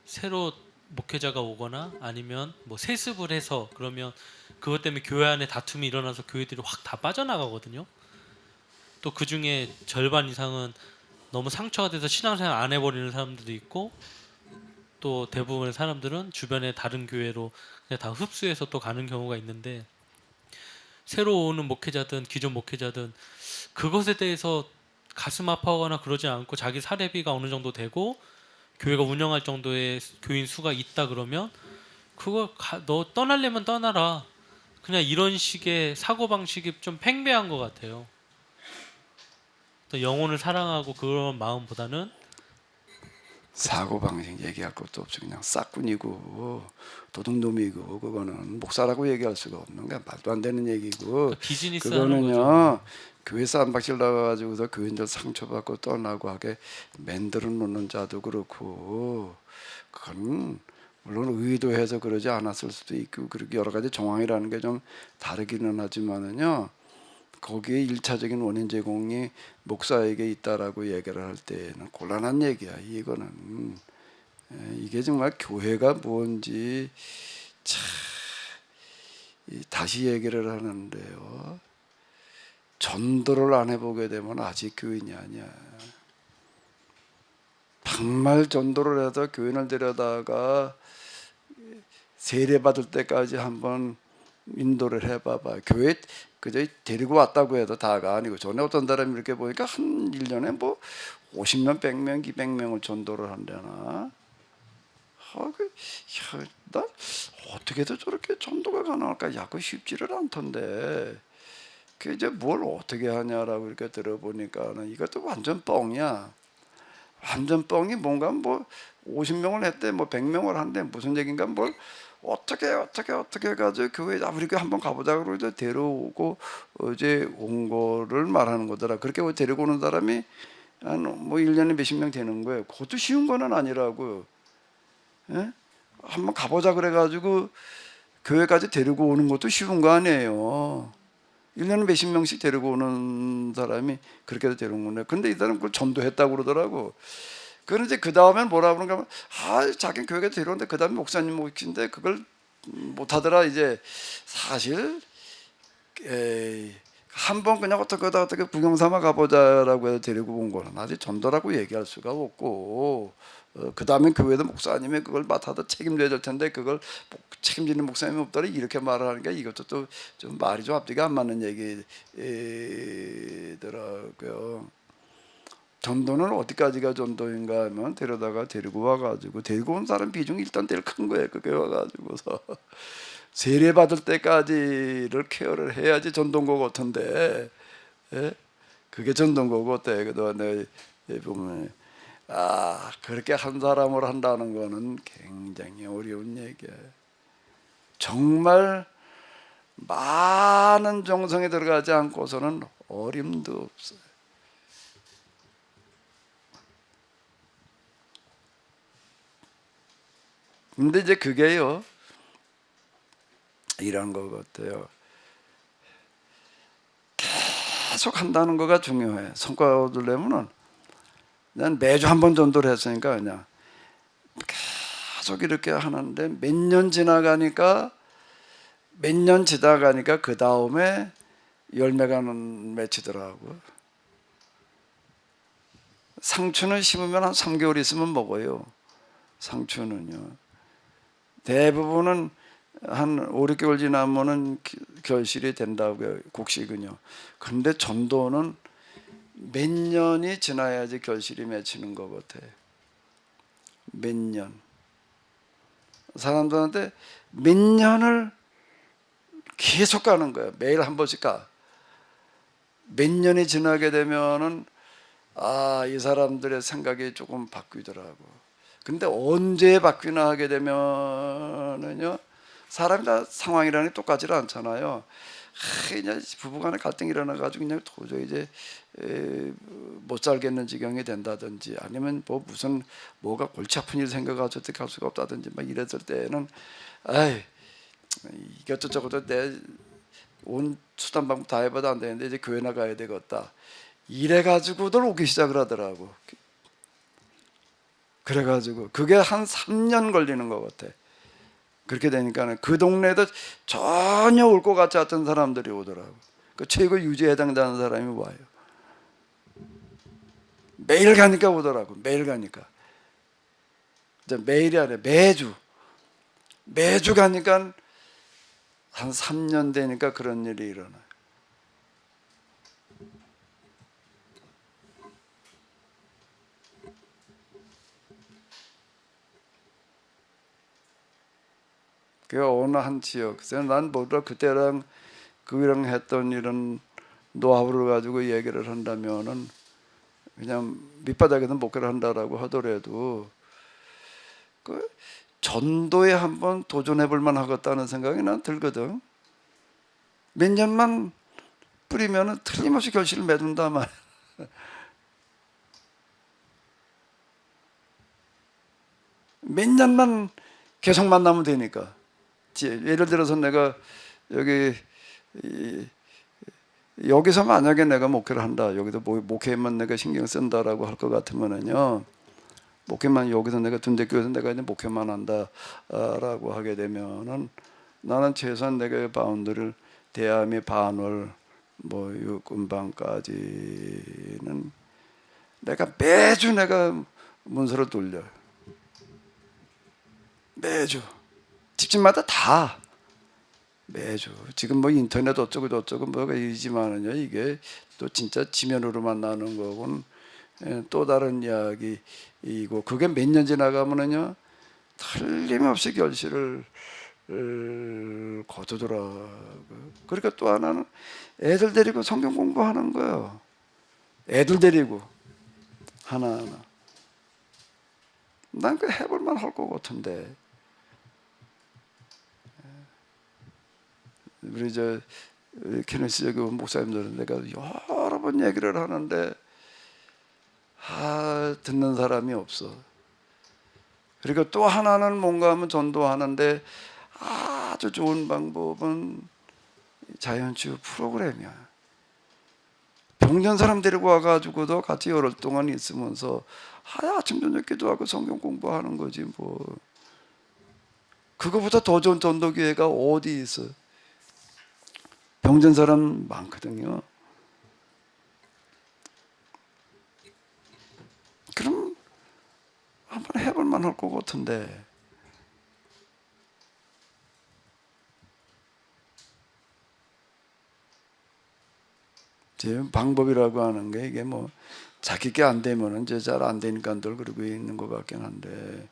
새로 목회자가 오거나 아니면 뭐 세습을 해서 그러면 그것 때문에 교회 안에 다툼이 일어나서 교회들이 확 다 빠져나가거든요. 또 그 중에 절반 이상은 너무 상처가 돼서 신앙생활 안 해버리는 사람들도 있고 또 대부분의 사람들은 주변의 다른 교회로 그냥 다 흡수해서 또 가는 경우가 있는데 새로 오는 목회자든 기존 목회자든 그것에 대해서 가슴 아파하거나 그러지 않고 자기 사례비가 어느 정도 되고 교회가 운영할 정도의 교인 수가 있다 그러면 그거 너 떠나려면 떠나라. 그냥 이런 식의 사고방식이 좀 팽배한 것 같아요. 또 영혼을 사랑하고 그런 마음보다는 사고방식 얘기할 것도 없이 그냥 싹군이고 도둑놈이고 그거는 목사라고 얘기할 수가 없는 거야. 말도 안 되는 얘기고 비즈니스 하는 그거는요 거죠. 교회에서 안박질 나가가지고서 교인들 상처받고 떠나고 하게 만들어 놓는 자도 그렇고 그건 물론 의도해서 그러지 않았을 수도 있고 그렇게 여러 가지 정황이라는 게 좀 다르기는 하지만은요 거기에 일차적인 원인 제공이 목사에게 있다라고 얘기를 할 때는 곤란한 얘기야. 이거는 이게 정말 교회가 뭔지 참 다시 얘기를 하는데요. 전도를 안 해보게 되면 아직 교인이 아니야. 정말 전도를 해서 교인을 데려다가 세례받을 때까지 한번 인도를 해봐봐. 교회 그저 데리고 왔다고 해도 다가 아니고 전에 어떤 사람이 이렇게 보니까 한 1년에 뭐 50명, 100명, 200명을 전도를 한다나. 나 어떻게든 저렇게 전도가 가능할까? 야, 그 쉽지를 않던데. 그 이제 뭘 어떻게 하냐라고 이렇게 들어보니까는 이것도 완전 뻥이야. 완전 뻥이 뭔가 뭐 50명을 했대, 뭐 100명을 한대, 무슨 얘긴가 뭘 어떻게 해가지고 교회 우리 교회 한번 가보자 그러고 데려오고 어제 온 거를 말하는 거더라. 그렇게 데리고 오는 사람이 한 뭐 1년에 몇십 명 되는 거예요. 그것도 쉬운 거는 아니라고요. 예? 한번 가보자 그래가지고 교회까지 데리고 오는 것도 쉬운 거 아니에요. 1년에 몇십 명씩 데리고 오는 사람이 그렇게 해서 데려온 건데, 근데 이 사람 그걸 전도했다고 그러더라고. 그런데 이제 그 다음엔 뭐라 그런가 하면, 자기는 교회에 데려오는데 그 다음에 목사님 모신데 그걸 못하더라. 이제 사실 한번 그냥 어떻게 구경 삼아 가보자라고 해서 데리고 온 거는 아직 전도라고 얘기할 수가 없고, 그 다음에 교회도 목사님이 그걸 맡아서 책임져야 될 텐데 그걸 책임지는 목사님이 없더라 이렇게 말을 하니까 이것도 또 좀 말이 좀 앞뒤가 안 맞는 얘기더라고요. 전도는 어디까지가 전도인가 하면 데리고 와가지고 데리고 온 사람 비중이 일단 제일 큰 거예요. 그게 와가지고서 세례 받을 때까지를 케어를 해야지 전도인 거 같은데, 예? 그게 전도인 거고 어때? 그동안에 보면 그렇게 한 사람을 한다는 거는 굉장히 어려운 얘기예요. 정말 많은 정성이 들어가지 않고서는 어림도 없어요. 근데 이제 그게요, 이런 거 같아요. 계속 한다는 거가 중요해. 성과 얻으려면은 난 매주 한 번 전도를 했으니까 그냥 계속 이렇게 하는데 몇 년 지나가니까 그 다음에 열매가 맺히더라고. 상추는 심으면 한 3개월 있으면 먹어요. 상추는요. 대부분은 한 5, 6개월 지나면은 결실이 된다고요. 곡식은요. 그런데 전도는 몇 년이 지나야지 결실이 맺히는 것 같아요. 몇 년. 사람들한테 몇 년을 계속 가는 거예요. 매일 한 번씩 가. 몇 년이 지나게 되면은 이 사람들의 생각이 조금 바뀌더라고. 근데 언제 바뀌나 하게 되면은요, 사람이 다 상황이라는 게 똑같지 않잖아요. 그냥 부부간에 갈등이 일어나가지고 그냥 도저히 이제 못 살겠는 지경이 된다든지, 아니면 뭐가 골치 아픈 일 생겨가지고 어떻게 할 수가 없다든지 막 이랬을 때는 이것저것 내 온 수단 방법 다 해봐도 안 되는데 이제 교회 나가야 되겠다. 이래가지고들 오기 시작을 하더라고. 그래가지고 그게 한 3년 걸리는 것 같아. 그렇게 되니까 그 동네에도 전혀 올 것 같지 않던 사람들이 오더라고. 그 최고 유지에 해당되는 사람이 와요. 매일 가니까 오더라고. 매일 가니까. 이제 매일이 아니라 매주 가니까 한 3년 되니까 그런 일이 일어나요. 그 어느 한 지역, 그래서 난 뭐라 그때랑 그랑 했던 이런 노하우를 가지고 얘기를 한다면은 그냥 밑바닥에서 목회를 한다라고 하더라도 그 전도에 한번 도전해볼 만하겠다는 생각이 난 들거든. 몇 년만 뿌리면은 틀림없이 결실을 맺는다 말. 몇 년만 계속 만나면 되니까. 예를 들어서 내가 여기서 만약에 내가 목회를 한다, 여기서 목회만 내가 신경 쓴다라고 할 것 같으면은요, 목회만 여기서 내가 둔대교에서 내가 이제 목회만 한다라고 하게 되면은 나는 최소한 내가 바운드를 대암이 반월 뭐 육군방까지는 내가 매주 내가 문서를 돌려요. 매주 집집마다 다 매주. 지금 뭐 인터넷 어쩌고 뭐가 이지만은요, 이게 또 진짜 지면으로만 나는 거고는 또 다른 이야기이고, 그게 몇 년 지나가면은요 틀림없이 결실을 거두더라고요. 그러니까 또 하나는 애들 데리고 성경 공부하는 거예요. 애들 데리고 하나하나. 난 그 해볼만 할 것 같은데. 우리 저 케네스 교 목사님들은 내가 여러 번 얘기를 하는데 듣는 사람이 없어. 그리고 또 하나는 뭔가 하면 전도하는데 아주 좋은 방법은 자연치유 프로그램이야. 병든 사람 데리고 와가지고도 같이 열흘 동안 있으면서 아침 저녁 기도하고 성경 공부하는 거지 뭐. 그거보다 더 좋은 전도기회가 어디 있어? 병든 사람 많거든요. 그럼 한번 해볼 만할 것 같은데. 지금 방법이라고 하는 게 이게 뭐 자기 게 안 되면은 이제 잘 안 되니까 늘 그러고 있는 것 같긴 한데.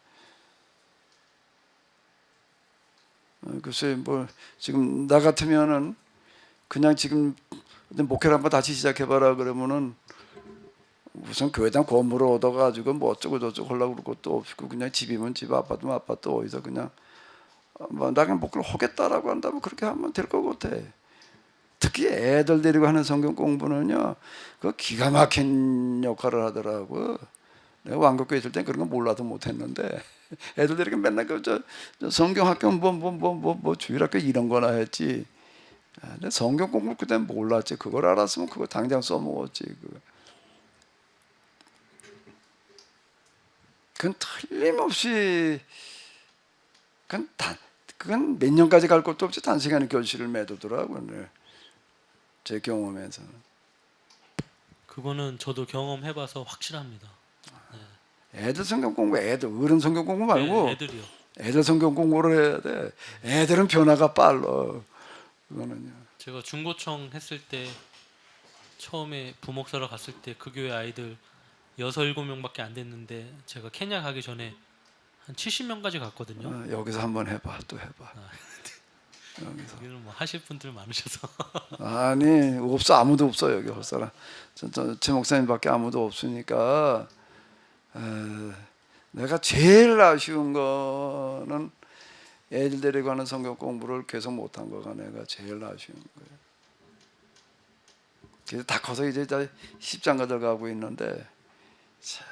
글쎄 뭐 지금 나 같으면은 그냥 지금 목회를 한번 다시 시작해봐라 그러면은 우선 교회당 건물을 얻어가지고 뭐 어쩌고 저쩌고 하려고 그럴 것도 없고 그냥 집이면 집, 아파트면 아파트 어디서 그냥 뭐 나 그냥 목회를 하겠다라고 한다면 그렇게 하면 될 것 같아. 특히 애들 데리고 하는 성경 공부는요, 그 기가 막힌 역할을 하더라고. 내가 왕국교회 있을 땐 그런 거 몰라도 못했는데 애들 데리고 맨날 저 성경 학교 뭐 주일학교 이런 거나 했지. 근데 성경 공부 그때 몰랐지. 그걸 알았으면 그거 당장 써먹었지. 그건 틀림없이 그건 몇 년까지 갈 것도 없이 단시간에 결실을 맺더라고요. 네. 제 경험에서는. 그거는 저도 경험해봐서 확실합니다. 애들 성경 공부, 어른 성경 공부 말고 네, 애들이요. 애들 성경 공부를 해야 돼. 애들은 변화가 빨라. 그거는요. 제가 중고청 했을 때 처음에 부목사로 갔을 때 그 교회 아이들 6-7명밖에 안 됐는데 제가 케냐 가기 전에 한 70명까지 갔거든요. 여기서 한번 해봐, 또 해봐. 여기서. 여기는 뭐 하실 분들 많으셔서 아니 없어, 아무도 없어 여기 할 사람. 제 목사님밖에 아무도 없으니까. 내가 제일 아쉬운 거는 애들 데리고 하는 성경 공부를 계속 못한 거가 내가 제일 아쉬운 거예요. 그래서 다 커서 이제 십장가들 가고 있는데 참.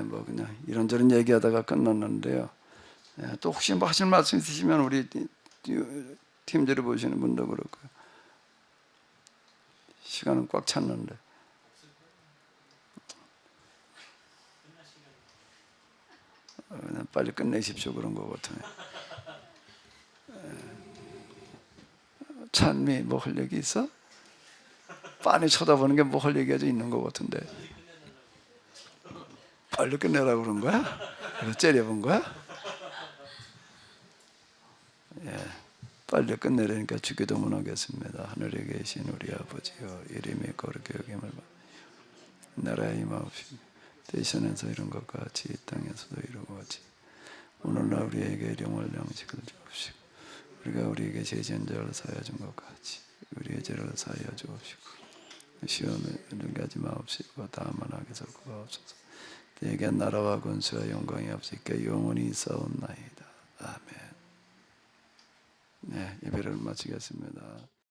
뭐 그냥 이런저런 얘기하다가 끝났는데요. 또 혹시 뭐 하실 말씀 있으시면 우리 팀들을 보시는 분도 그렇고 시간은 꽉 찼는데. 그냥 빨리 끝내십시오 그런 거 같으네. 찬미 뭐 할 얘기 있어? 빤히 쳐다보는 게 뭐 할 얘기가 있는 거 같은데. 빨리 끝내라고 그런 거야? 이거 째려본 거야? 빨리 끝내려니까 주기도문 하겠습니다. 하늘에 계신 우리 아버지여, 이름이 거룩히 여김을 받 나라의 임하옵시며 대신에서 이룬 것 같이 이 땅에서도 이루고 같이 오늘날 우리에게 일용할 양식을 주옵시고 우리가 우리에게 죄지은 자를 사하여 준 것 같이 우리의 죄를 사하여 주옵시고 시험에 들게 하지 마옵시고 다만 악에서 구하옵소서. 대개 나라와 권세와 영광이 없으니까 영원히 있사옵나이다. 아멘. 네, 예배를 마치겠습니다.